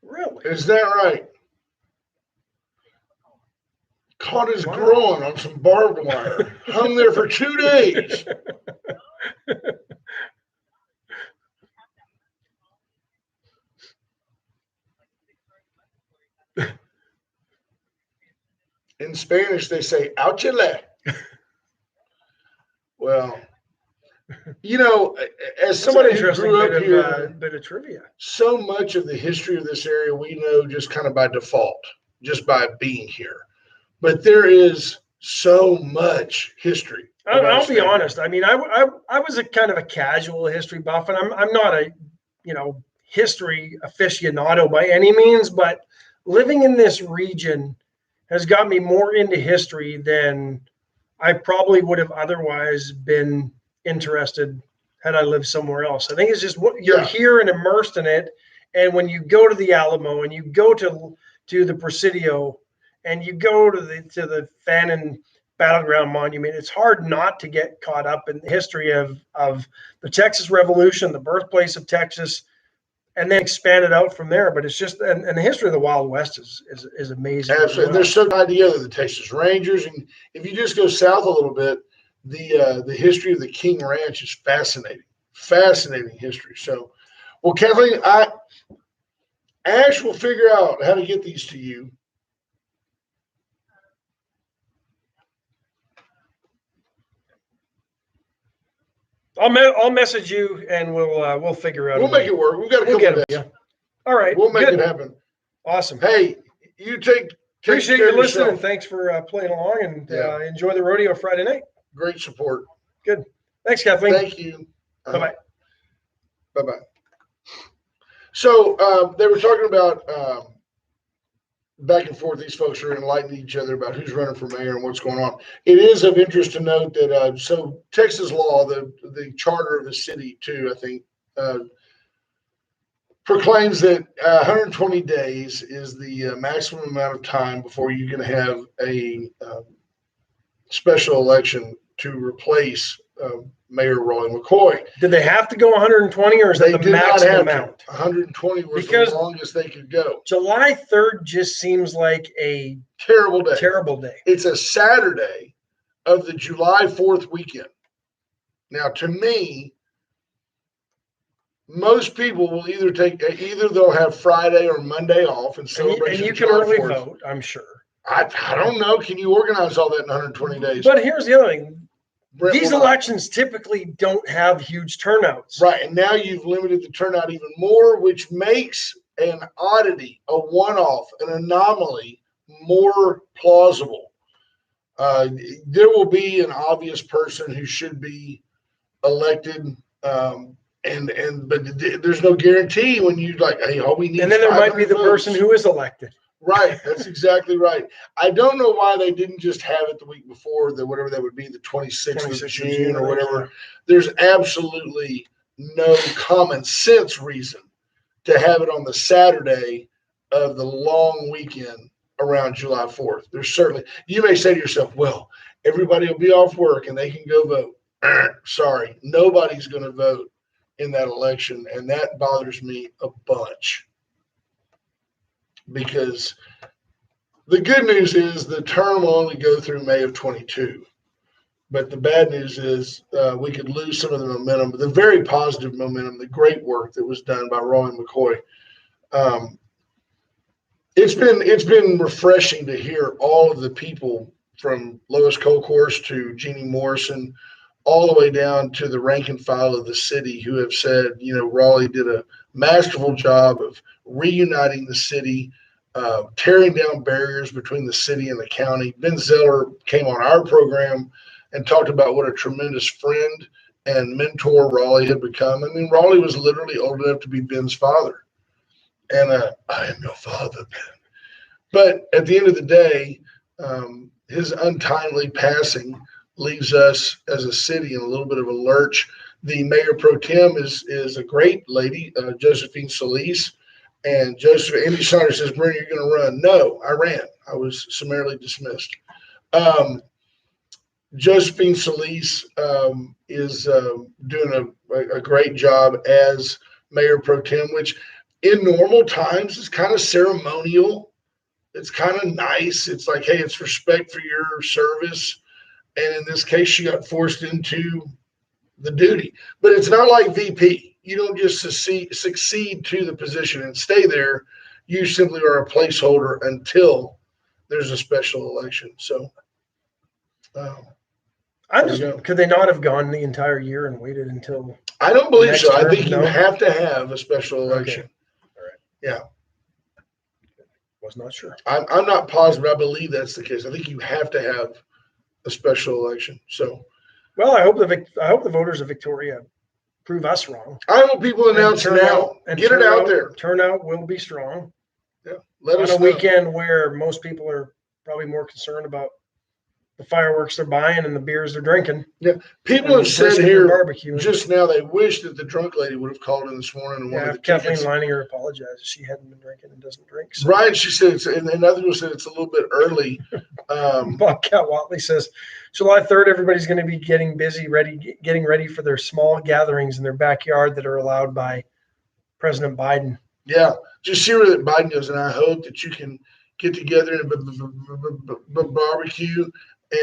really? Is that right? Caught his groin on some barbed wire. Hung there for 2 days. In Spanish, they say "ouchale." Well, you know, as somebody who grew up here, bit of trivia. So much of the history of this area we know just kind of by default, just by being here. But there is so much history. I'll be honest. I mean, I was a kind of a casual history buff, and I'm not a history aficionado by any means, but living in this region has got me more into history than I probably would have otherwise been interested had I lived somewhere else. I think it's just what you're here and immersed in it. And when you go to the Alamo and you go to the Presidio and you go to the Fannin Battleground Monument, it's hard not to get caught up in the history of the Texas Revolution, the birthplace of Texas, and then expand it out from there. But it's just, and the history of the Wild West is amazing. Absolutely. They're so tied together, the Texas Rangers. And if you just go south a little bit, the history of the King Ranch is fascinating. Fascinating history. So, well, Kathleen, Ash will figure out how to get these to you. I'll message you and we'll figure out. We'll make it work. We've got a couple of days. Yeah. All right. We'll make it happen. Awesome. Hey, you appreciate you listening, and thanks for playing along, and enjoy the rodeo Friday night. Great support. Good. Thanks, Kathleen. Thank you. Bye-bye. Bye-bye. So they were talking about back and forth. These folks are enlightening each other about who's running for mayor and what's going on. It is of interest to note that so Texas law, the charter of the city too, I think, proclaims that 120 days is the maximum amount of time before you can have a special election to replace Mayor Roy McCoy. Did they have to go 120, or is that the maximum amount? 120 was the longest they could go. July 3rd just seems like a terrible day. Terrible day. It's a Saturday of the July 4th weekend. Now, to me, most people will either they'll have Friday or Monday off and celebrate. And you can early vote, I'm sure. I don't know. Can you organize all that in 120 days? But here's the other thing. These elections typically don't have huge turnouts. Right. And now you've limited the turnout even more, which makes an oddity, a one-off, an anomaly more plausible. There will be an obvious person who should be elected, but there's no guarantee when you hey, all we need. And then there might be the person who is elected. Right, that's exactly right. I don't know why they didn't just have it the week before, whatever that would be, the 26th of June or whatever. There's absolutely no common sense reason to have it on the Saturday of the long weekend around July 4th. There's certainly, you may say to yourself, well, everybody will be off work and they can go vote. Sorry, nobody's going to vote in that election, and that bothers me a bunch. Because the good news is the term will only go through May of 22. But the bad news is we could lose some of the momentum, the very positive momentum, the great work that was done by Roy McCoy. It's been refreshing to hear all of the people from Lois Colcourse to Jeannie Morrison, all the way down to the rank and file of the city, who have said, Raleigh did a masterful job of reuniting the city, tearing down barriers between the city and the county. Ben Zeller came on our program and talked about what a tremendous friend and mentor Raleigh had become. I mean, Raleigh was literally old enough to be Ben's father. And I am your father, Ben. But at the end of the day, his untimely passing leaves us as a city in a little bit of a lurch. The mayor pro tem is a great lady, Josephine Solis. And Andy Saunders says, Brenda, you're going to run. No, I ran. I was summarily dismissed. Josephine Solis is doing a great job as mayor pro tem, which in normal times is kind of ceremonial. It's kind of nice. It's like, hey, it's respect for your service. And in this case, she got forced into the duty. But it's not like VP. You don't just succeed to the position and stay there. You simply are a placeholder until there's a special election. So, could they not have gone the entire year and waited until? I don't believe so. I think you have to have a special election. Okay. All right. Yeah. Was not sure. I'm not positive. I believe that's the case. I think you have to have a special election. So, well, I hope the voters of Victoria prove us wrong. I hope people announce now. Get it out there. Turnout will be strong. Yeah. Let us on a know. weekend where most people are probably more concerned about the fireworks they're buying and the beers they're drinking. Yeah. People have said here barbecue just now they wish that the drunk lady would have called in this morning and wanted the Kathleen tickets. Leininger apologized. She hadn't been drinking and doesn't drink. So. Right. She said, and other people said it's a little bit early. Bobcat Watley says, July 3rd, everybody's going to be getting ready for their small gatherings in their backyard that are allowed by President Biden. Yeah. Just hear that Biden goes, and I hope that you can get together in a barbecue.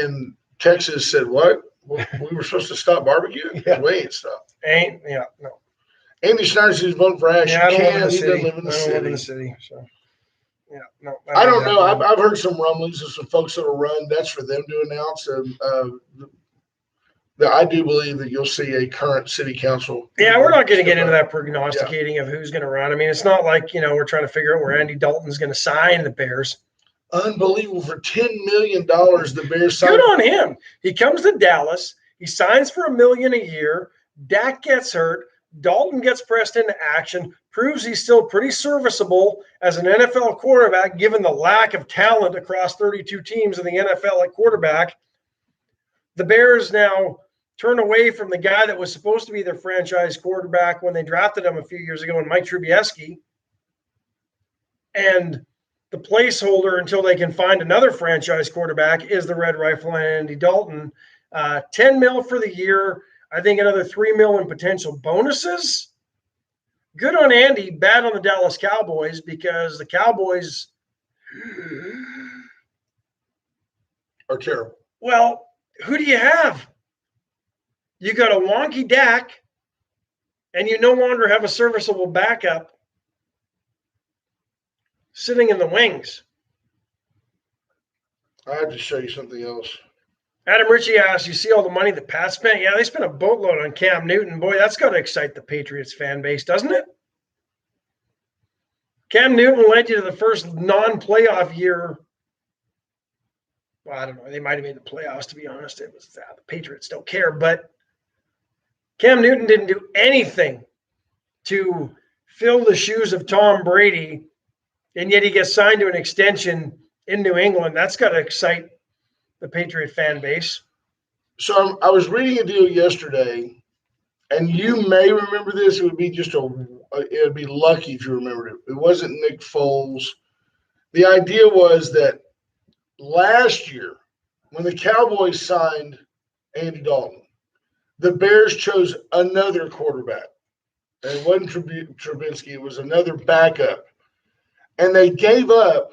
And Texas said, what? We were supposed to stop barbecuing? Yeah. We ain't stopped. No. Andy Schneider says vote for Ash. Yeah, He I don't doesn't live in the I city. don't live in the city. So, yeah, no. I don't know. I've heard some rumblings of some folks that will run. That's for them to announce. I do believe that you'll see a current city council. Yeah, we're not going to get into that prognosticating of who's going to run. I mean, it's not like, we're trying to figure out where Andy Dalton's going to sign the Bears. Unbelievable. For $10 million, the Bears signed. Good on him. He comes to Dallas. He signs for $1 million a year. Dak gets hurt. Dalton gets pressed into action, proves he's still pretty serviceable as an NFL quarterback, given the lack of talent across 32 teams in the NFL at quarterback. The Bears now turn away from the guy that was supposed to be their franchise quarterback when they drafted him a few years ago in Mike Trubisky. And the placeholder until they can find another franchise quarterback is the Red Rifle and Andy Dalton. $10 million for the year. I think another $3 million in potential bonuses. Good on Andy, bad on the Dallas Cowboys because the Cowboys are terrible. Well, who do you have? You got a wonky Dak, and you no longer have a serviceable backup sitting in the wings. I have to show you something else. Adam Ritchie asks, you see all the money the Pats spent? Yeah, they spent a boatload on Cam Newton. Boy, that's got to excite the Patriots fan base, doesn't it? Cam Newton led you to the first non-playoff year. Well, I don't know. They might have made the playoffs, to be honest. It was the Patriots don't care. But Cam Newton didn't do anything to fill the shoes of Tom Brady, and yet he gets signed to an extension in New England. That's got to excite the Patriot fan base. So I was reading a deal yesterday, and you may remember this. It would be it would be lucky if you remembered it. It wasn't Nick Foles. The idea was that last year, when the Cowboys signed Andy Dalton, the Bears chose another quarterback. And it wasn't Trubisky. It was another backup. And they gave up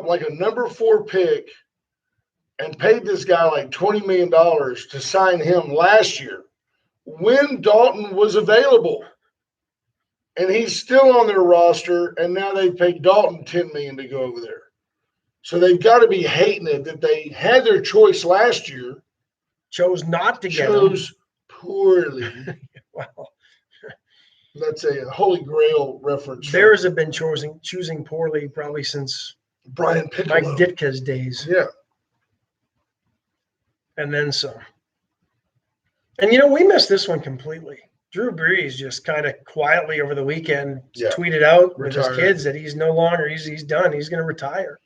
like a number 4 pick and paid this guy like $20 million to sign him last year when Dalton was available. And he's still on their roster, and now they paid Dalton $10 million to go over there. So they've got to be hating it that they had their choice last year. Chose not to get him. Chose poorly. Wow. That's a Holy Grail reference. Bears have been choosing poorly probably since Brian Piccolo. Mike Ditka's days. Yeah. And then some. And, we missed this one completely. Drew Brees just kind of quietly over the weekend tweeted out with his kids that he's no longer, he's done. He's going to retire.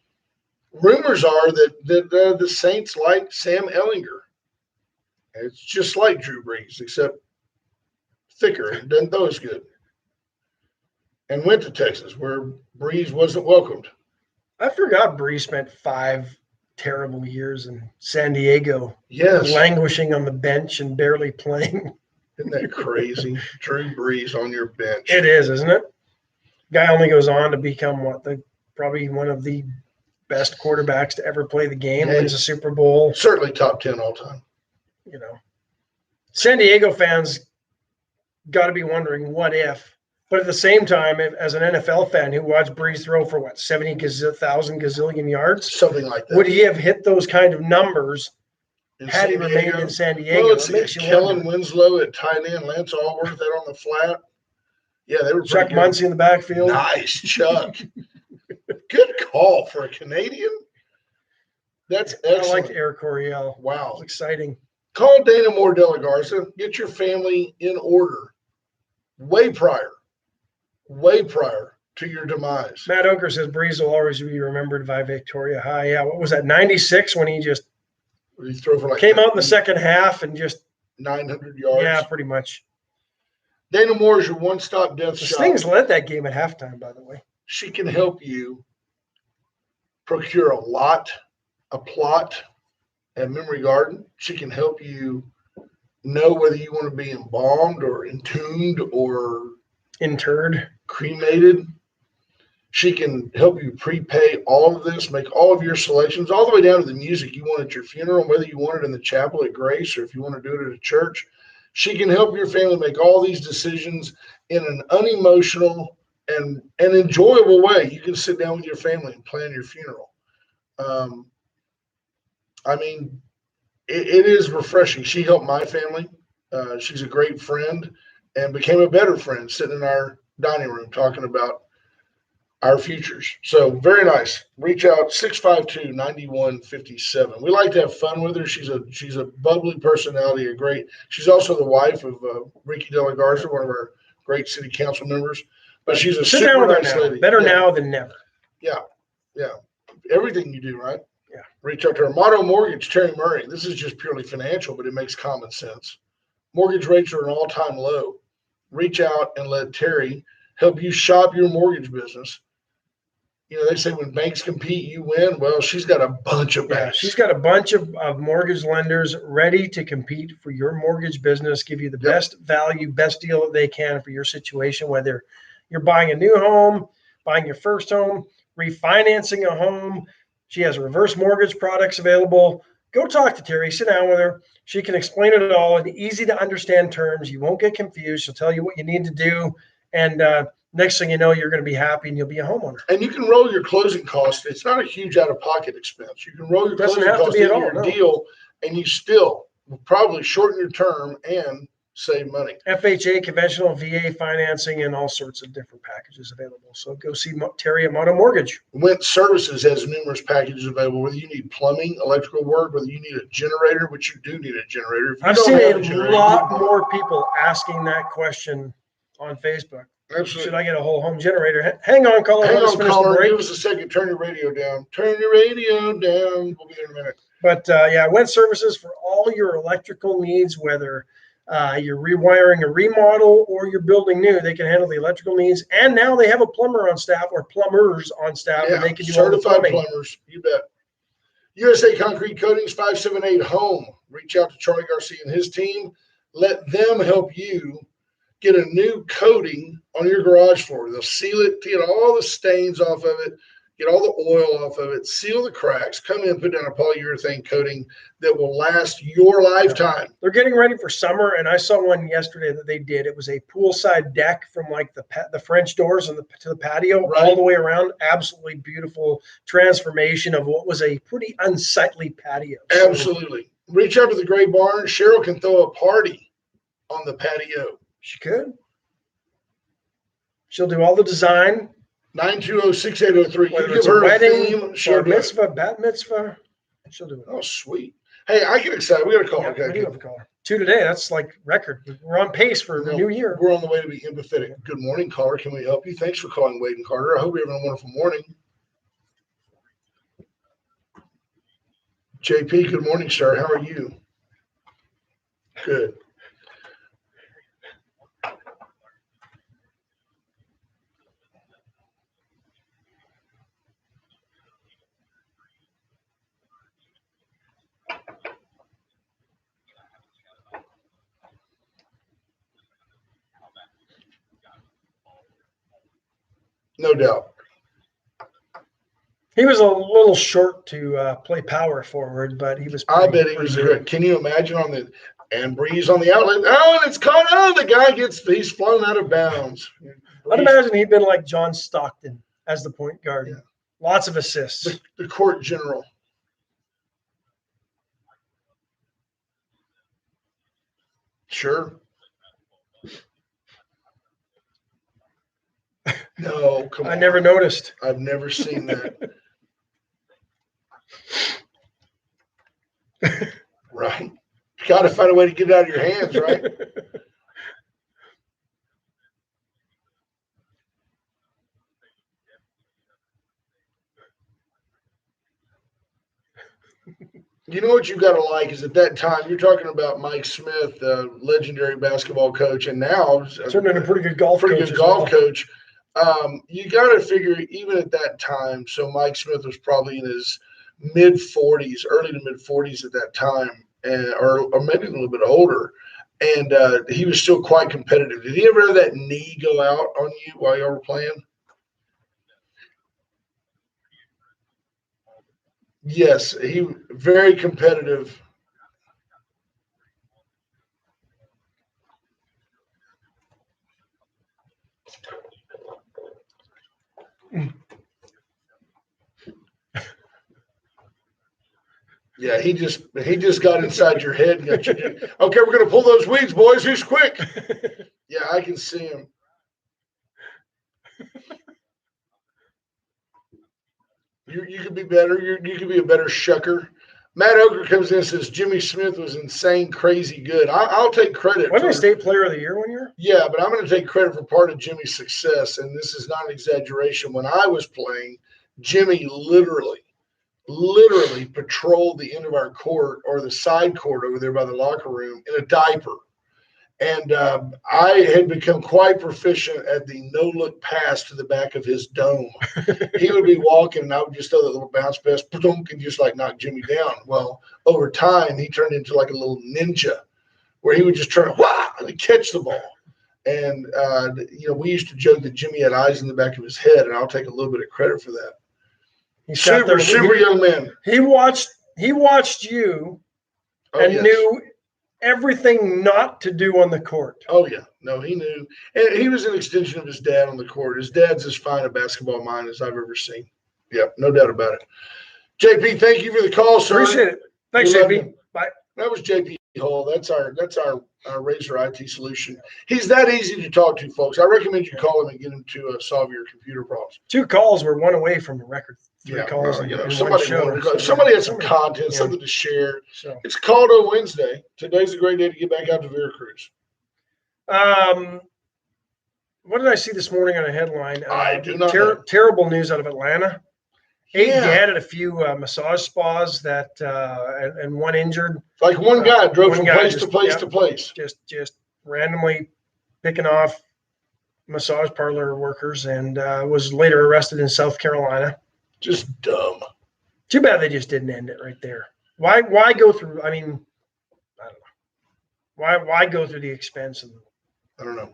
Rumors are that the Saints like Sam Ellinger. It's just like Drew Brees, except thicker and doesn't throw as good. And went to Texas, where Brees wasn't welcomed. I forgot Brees spent 5 terrible years in San Diego. Yes. Languishing on the bench and barely playing. Isn't that crazy? Drew Brees on your bench. It is, isn't it? Guy only goes on to become probably one of the best quarterbacks to ever play the game, wins a Super Bowl. Certainly top 10 all time. San Diego fans got to be wondering what if. But at the same time, as an NFL fan who watched Brees throw for 70,000 gazillion yards, something like that, would he have hit those kind of numbers had he remained in San Diego? Well, let's see, Kellen Winslow at tight end, Lance Allworth out on the flat. Yeah, they were Chuck Muncie in the backfield. Nice, Chuck. Good call for a Canadian. That's excellent. I liked Eric Coryell. Wow. It was exciting. Call Dana Moore de la Garza. Get your family in order way prior to your demise. Matt Oker says Brees will always be remembered by Victoria High. Yeah, what was that, 96 when he just He threw for like came out in the second half and just 900 yards. Yeah, pretty much. Dana Moore is your one-stop death The shop. Stings led that game at halftime, by the way. She can help you procure a lot, a plot at Memory Garden. She can help you know whether you want to be embalmed or entombed or interred, cremated. She can help you prepay all of this, make all of your selections, all the way down to the music you want at your funeral, whether you want it in the chapel at Grace or if you want to do it at a church. She can help your family make all these decisions in an unemotional and an enjoyable way. You can sit down with your family and plan your funeral. I mean, it is refreshing. She helped my family. She's a great friend and became a better friend sitting in our dining room talking about our futures. So very nice. Reach out 652-9157. We like to have fun with her. She's a bubbly personality, she's also the wife of Ricky De La Garza, one of our great city council members. But she's a super nice lady. Better now than never. Yeah. Everything you do, right? Yeah. Reach out to her. Motto Mortgage, Terry Murray. This is just purely financial, but it makes common sense. Mortgage rates are an all-time low. Reach out and let Terry help you shop your mortgage business. You know, they say when banks compete, you win. Well, she's got a bunch of banks. She's got a bunch of mortgage lenders ready to compete for your mortgage business, give you the best value, best deal that they can for your situation, whether you're buying a new home, buying your first home, refinancing a home. She has reverse mortgage products available. Go talk to Terry, sit down with her. She can explain it all in easy to understand terms. You won't get confused. She'll tell you what you need to do. And next thing you know, you're going to be happy and you'll be a homeowner. And you can roll your closing costs. It's not a huge out-of-pocket expense. You can roll your closing costs into your deal, and you still will probably shorten your term and save money. FHA, conventional, VA financing, and all sorts of different packages available. So go see Terry at Motto Mortgage. Went Services has numerous packages available, whether you need plumbing, electrical work, whether you need a generator, which you do need a generator. I've seen a lot more people asking that question on Facebook. Absolutely. Should I get a whole home generator? Hang on, caller. Hang on, caller. Give us a second. Turn your radio down. Turn your radio down. We'll be there in a minute. But Went Services for all your electrical needs, whether you're rewiring a remodel or you're building new, they can handle the electrical needs. And now they have a plumber on staff or plumbers on staff, and they can do certified all the plumbing. Plumbers. You bet. USA Concrete Coatings 578 Home. Reach out to Charlie Garcia and his team. Let them help you get a new coating on your garage floor. They'll seal it, get all the stains off of it, get all the oil off of it, seal the cracks, come in, put down a polyurethane coating that will last your lifetime. They're getting ready for summer, and I saw one yesterday that they did. It was a poolside deck from like the French doors and to the patio all the way around. Absolutely beautiful transformation of what was a pretty unsightly patio. Absolutely. Reach out to the Gray Barn. Cheryl can throw a party on the patio. She could. She'll do all the design. 920-6803. Whether You it's give her a wedding, theme, she'll bar mitzvah, bat mitzvah, she'll do it. Oh, sweet. Hey, I get excited. We got a call. Yeah, we do have a caller. 2 today. That's like record. We're on pace for the new year. We're on the way to be empathetic. Good morning, caller. Can we help you? Thanks for calling Wade and Carter. I hope you're having a wonderful morning. JP, good morning, sir. How are you? Good. No doubt. He was a little short to play power forward, but he was. I bet he was good. Can you imagine and Brees on the outlet? Oh, and it's caught. Oh, the guy he's flown out of bounds. I'd imagine he'd been like John Stockton as the point guard. Yeah. Lots of assists. The court general. Sure. No, come on. I never noticed. I've never seen that. Right. got to find a way to get it out of your hands, right? You know what you got to like is at that time, you're talking about Mike Smith, legendary basketball coach, and now certainly a pretty good golf coach. You got to figure even at that time. So Mike Smith was probably in his mid 40s, early to mid 40s at that time, or maybe a little bit older. And he was still quite competitive. Did he ever have that knee go out on you while you were playing? Yes, he very competitive. Yeah, he just got inside your head and got you. Okay, we're gonna pull those weeds, boys. Who's quick? Yeah, I can see him. You could be better. You could be a better shucker. Matt Oker comes in and says Jimmy Smith was insane, crazy good. I'll take credit. Wasn't he State Player of the Year one year? Yeah, but I'm going to take credit for part of Jimmy's success, and this is not an exaggeration. When I was playing, Jimmy literally patrolled the end of our court or the side court over there by the locker room in a diaper. And I had become quite proficient at the no-look pass to the back of his dome. He would be walking, and I would just throw that little bounce pass, and just like knock Jimmy down. Well, over time, he turned into like a little ninja where he would just turn, and catch the ball. And, we used to joke that Jimmy had eyes in the back of his head, and I'll take a little bit of credit for that. Super young man. He watched you and knew everything not to do on the court. Oh, yeah. No, he knew. And he was an extension of his dad on the court. His dad's as fine a basketball mind as I've ever seen. Yep, no doubt about it. JP, thank you for the call, sir. Appreciate it. Thanks, JP. Bye. That was JP Hall. That's our Razor IT solution. He's that easy to talk to, folks. I recommend you call him and get him to solve your computer problems. 2 calls were one away from a record. 3 calls. Somebody has some content, something to share. So. It's Caldo Wednesday. Today's a great day to get back out to Veracruz. What did I see this morning on a headline? I do not know. Terrible news out of Atlanta. 8 dead at a few massage spas that and one injured. Like one guy drove from place to place to place. Just randomly picking off massage parlor workers and was later arrested in South Carolina. Just dumb. Too bad they just didn't end it right there. Why go through? I mean, I don't know. Why go through the expense I don't know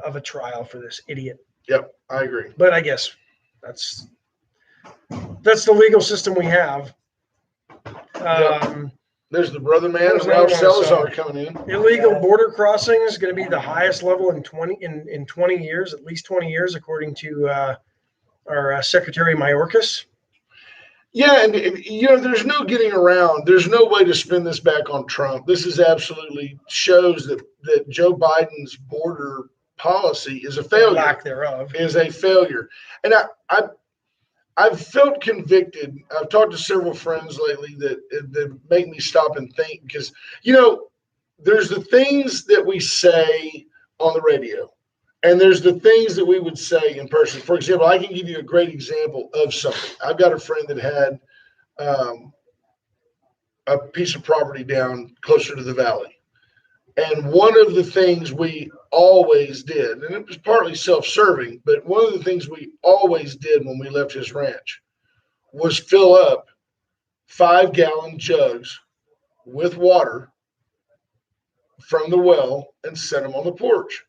of a trial for this idiot? Yep, I agree. But I guess that's the legal system we have. There's the brother man of Ralph Salazar coming in. Illegal border crossing is going to be the highest level in 20 years, at least 20 years, according to our Secretary Mayorkas. Yeah, and there's no getting around. There's no way to spin this back on Trump. This is absolutely shows that Joe Biden's border policy is a failure. Lack thereof is a failure. And I've felt convicted. I've talked to several friends lately that make me stop and think because, there's the things that we say on the radio and there's the things that we would say in person. For example, I can give you a great example of something. I've got a friend that had a piece of property down closer to the valley. And one of the things we always did, and it was partly self-serving, but one of the things we always did when we left his ranch was fill up 5-gallon jugs with water from the well and set them on the porch.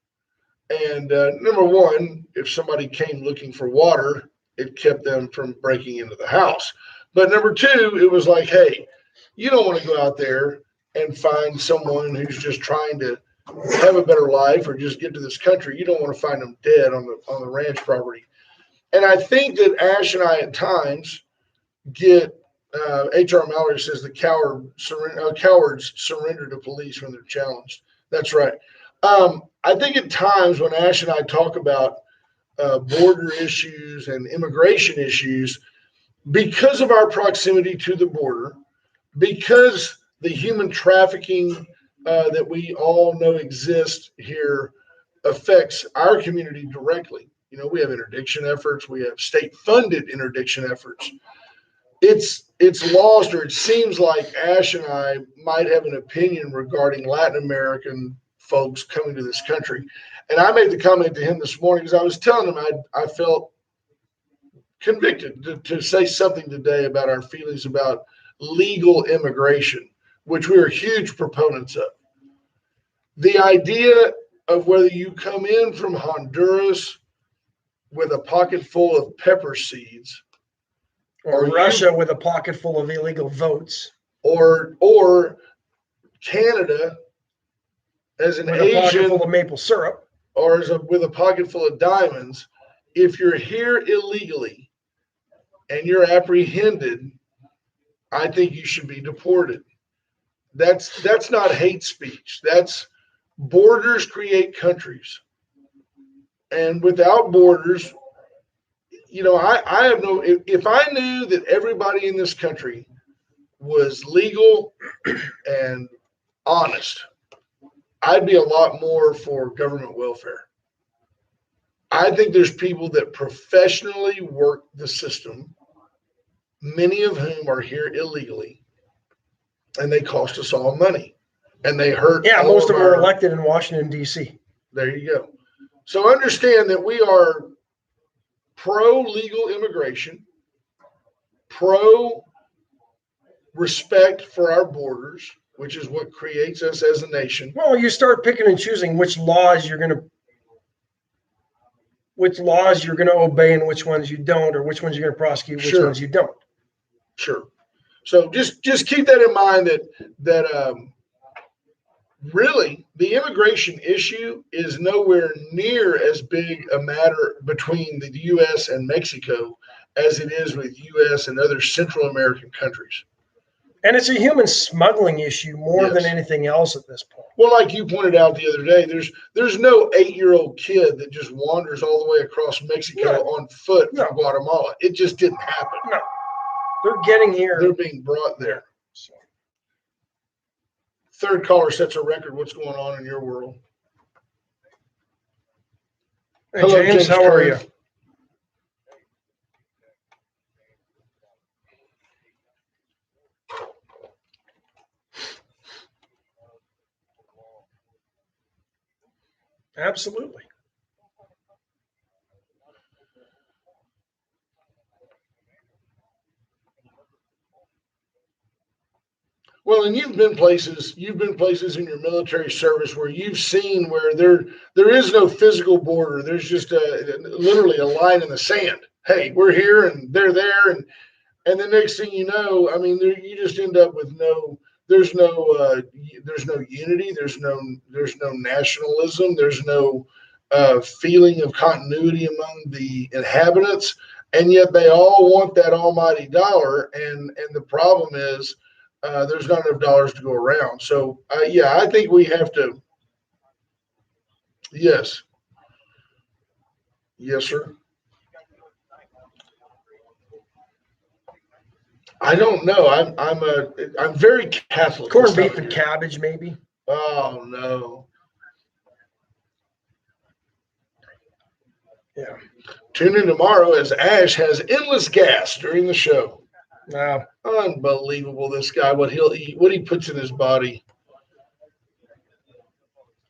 And number one, if somebody came looking for water, it kept them from breaking into the house. But number two, it was like, hey, you don't want to go out there and find someone who's just trying to have a better life or just get to this country. You don't want to find them dead on the ranch property. And I think that Ash and I at times get H.R. Mallory says the cowards surrender to police when they're challenged. That's right. I think at times when Ash and I talk about border issues and immigration issues, because of our proximity to the border, because the human trafficking that we all know exist here affects our community directly. You know, we have interdiction efforts, we have state-funded interdiction efforts. It's lost, or it seems like Ash and I might have an opinion regarding Latin American folks coming to this country. And I made the comment to him this morning because I was telling him I felt convicted to say something today about our feelings about legal immigration, which we are huge proponents of. The idea of whether you come in from Honduras with a pocket full of pepper seeds, or Russia with a pocket full of illegal votes, or Canada as an with Asian, a pocket full of maple syrup, or with a pocket full of diamonds. If you're here illegally and you're apprehended, I think you should be deported. That's not hate speech. That's borders create countries. And without borders, you know, I have no, if I knew that everybody in this country was legal and honest, I'd be a lot more for government welfare. I think there's people that professionally work the system, many of whom are here illegally, and they cost us all money, and they hurt. Yeah, most of them are elected in Washington, D.C. There you go. So understand that we are pro-legal immigration, pro-respect for our borders, which is what creates us as a nation. Well, you start picking and choosing which laws you're going to obey and which ones you don't, or which ones you're going to prosecute, which ones you don't. Sure. So just keep that in mind, that really the immigration issue is nowhere near as big a matter between the U.S. and Mexico as it is with U.S. and other Central American countries. And it's a human smuggling issue more than anything else at this point. Well, like you pointed out the other day, there's no 8-year-old kid that just wanders all the way across Mexico on foot from Guatemala. It just didn't happen. No. They're getting here. They're being brought there. So. Third caller sets a record. What's going on in your world? Hey, hello, James. How are you? Absolutely. Well, and you've been places in your military service where you've seen where there is no physical border. There's just literally a line in the sand. Hey, we're here and they're there, and the next thing you know, I mean, you just end up with there's no unity, there's no nationalism, there's no feeling of continuity among the inhabitants, and yet they all want that almighty dollar, and the problem is there's not enough dollars to go around. So I think we have to. Yes, sir. I don't know. I'm very Catholic. Corned beef and cabbage, maybe. Oh no. Yeah. Tune in tomorrow as Ash has endless gas during the show. Wow. Unbelievable, this guy, what he'll eat, what he puts in his body.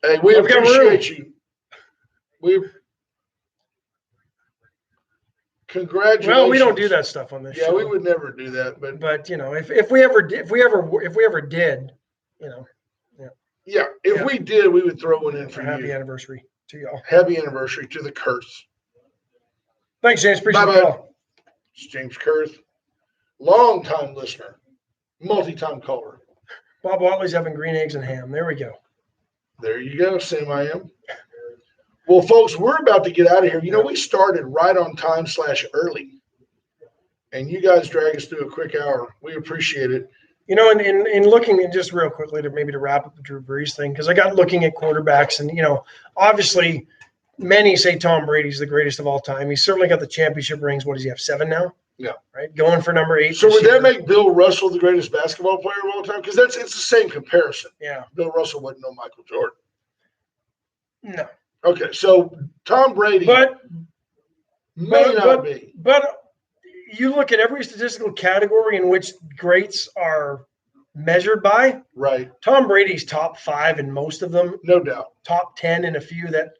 Hey, we appreciate you. Congratulations. Well, we don't do that stuff on this show. Yeah, we would never do that, but you know, if we ever did, you know. Yeah, if we did, we would throw one in for happy you. Anniversary to y'all. Happy anniversary to the Kurth. Thanks, James. Appreciate the call. It's James Kurth. Long-time listener, multi-time caller. Bob Watley's having green eggs and ham. There we go. There you go, Sam. I am. Well, folks, we're about to get out of here. You know, we started right on time /early, and you guys drag us through a quick hour. We appreciate it. You know, in looking at just real quickly to wrap up the Drew Brees thing, because I got looking at quarterbacks, and you know, obviously, many say Tom Brady's the greatest of all time. He's certainly got the championship rings. What does he have? 7 now? Yeah. Right. Going for number 8. So this would that year. make Bill Russell the greatest basketball player of all time? Because it's the same comparison. Yeah. Bill Russell wasn't no Michael Jordan. No. Okay, so Tom Brady may not be. But you look at every statistical category in which greats are measured by. Right. Tom Brady's top 5 in most of them. No doubt. Top 10 in a few that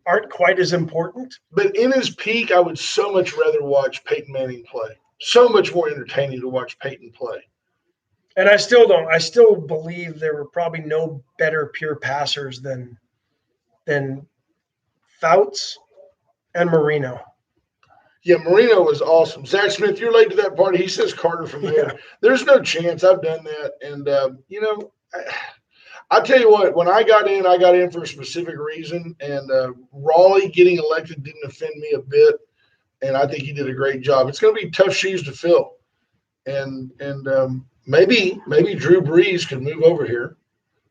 aren't quite as important. But in his peak, I would so much rather watch Peyton Manning play. So much more entertaining to watch Peyton play. And I still believe there were probably no better pure passers than Fouts and Marino. Yeah, Marino was awesome. Zach Smith, you're late to that party. He says Carter from there. Yeah. There's no chance. I've done that. And, I'll tell you what, when I got in for a specific reason. And Raleigh getting elected didn't offend me a bit. And I think he did a great job. It's going to be tough shoes to fill. And maybe Drew Brees could move over here.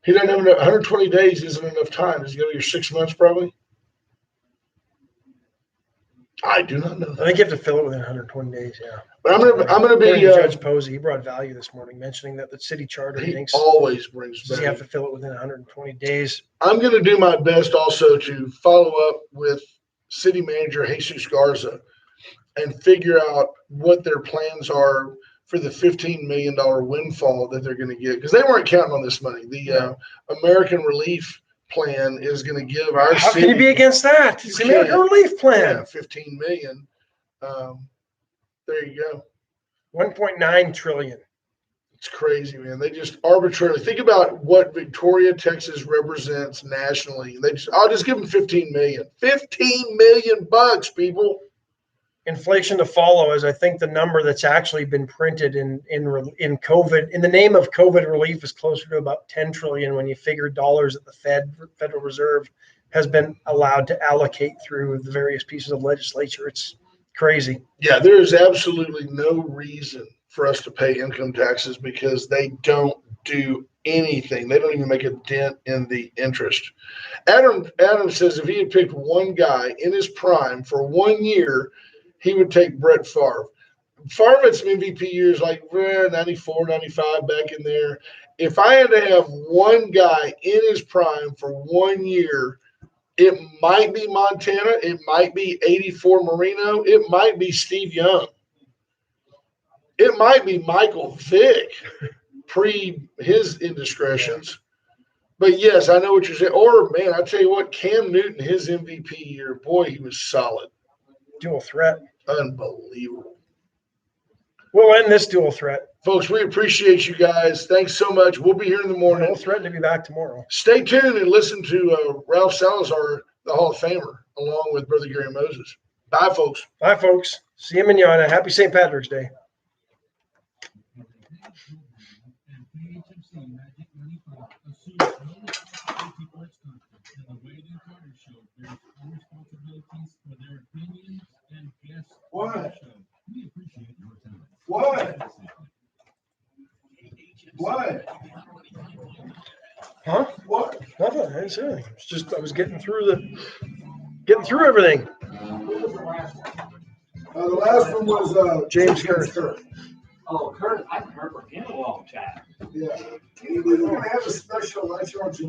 He doesn't have enough. 120 days isn't enough time. Is he going to be 6 months probably? I do not know that. I think you have to fill it within 120 days. Yeah. But I'm gonna be According to Judge Posey. He brought value this morning, mentioning that the city charter he thinks always brings you value. have to fill it within 120 days. I'm going to do my best also to follow up with City Manager Jesus Garza and figure out what their plans are for the $15 million windfall that they're going to get, because they weren't counting on this money. The American Relief Plan is going to give our How city. can you be against that? It's the American can't. Relief Plan. Yeah, $15 million. There you go. 1.9 trillion. It's crazy, man. They just arbitrarily think about what Victoria, Texas represents nationally. I'll just give them $15 million. $15 million bucks, people. Inflation to follow is, I think, the number that's actually been printed in COVID. In the name of COVID relief is closer to about 10 trillion when you figure dollars that the Federal Reserve has been allowed to allocate through the various pieces of legislature. It's crazy. Yeah, there is absolutely no reason for us to pay income taxes because they don't do anything. They don't even make a dent in the interest. Adam says if he had picked one guy in his prime for 1 year, he would take Brett Favre. Favre had some MVP years like 94, 95 back in there. If I had to have one guy in his prime for 1 year, it might be Montana. It might be 84 Marino. It might be Steve Young. It might be Michael Vick pre his indiscretions. But yes, I know what you're saying. Or, man, I tell you what, Cam Newton, his MVP year, boy, he was solid. Dual threat. Unbelievable. We'll end this dual threat. Folks, we appreciate you guys. Thanks so much. We'll be here in the morning. We'll threaten to be back tomorrow. Stay tuned and listen to Ralph Salazar, the Hall of Famer, along with Brother Gary Moses. Bye, folks. Bye, folks. See you manana. Happy St. Patrick's Day. What? What? What? Huh? What? Nothing. I didn't say anything. It's just I was getting through everything. The last one was James Kirk. Oh, Kurt, I haven't heard from him in a long time. Yeah. We're going to have a special election on July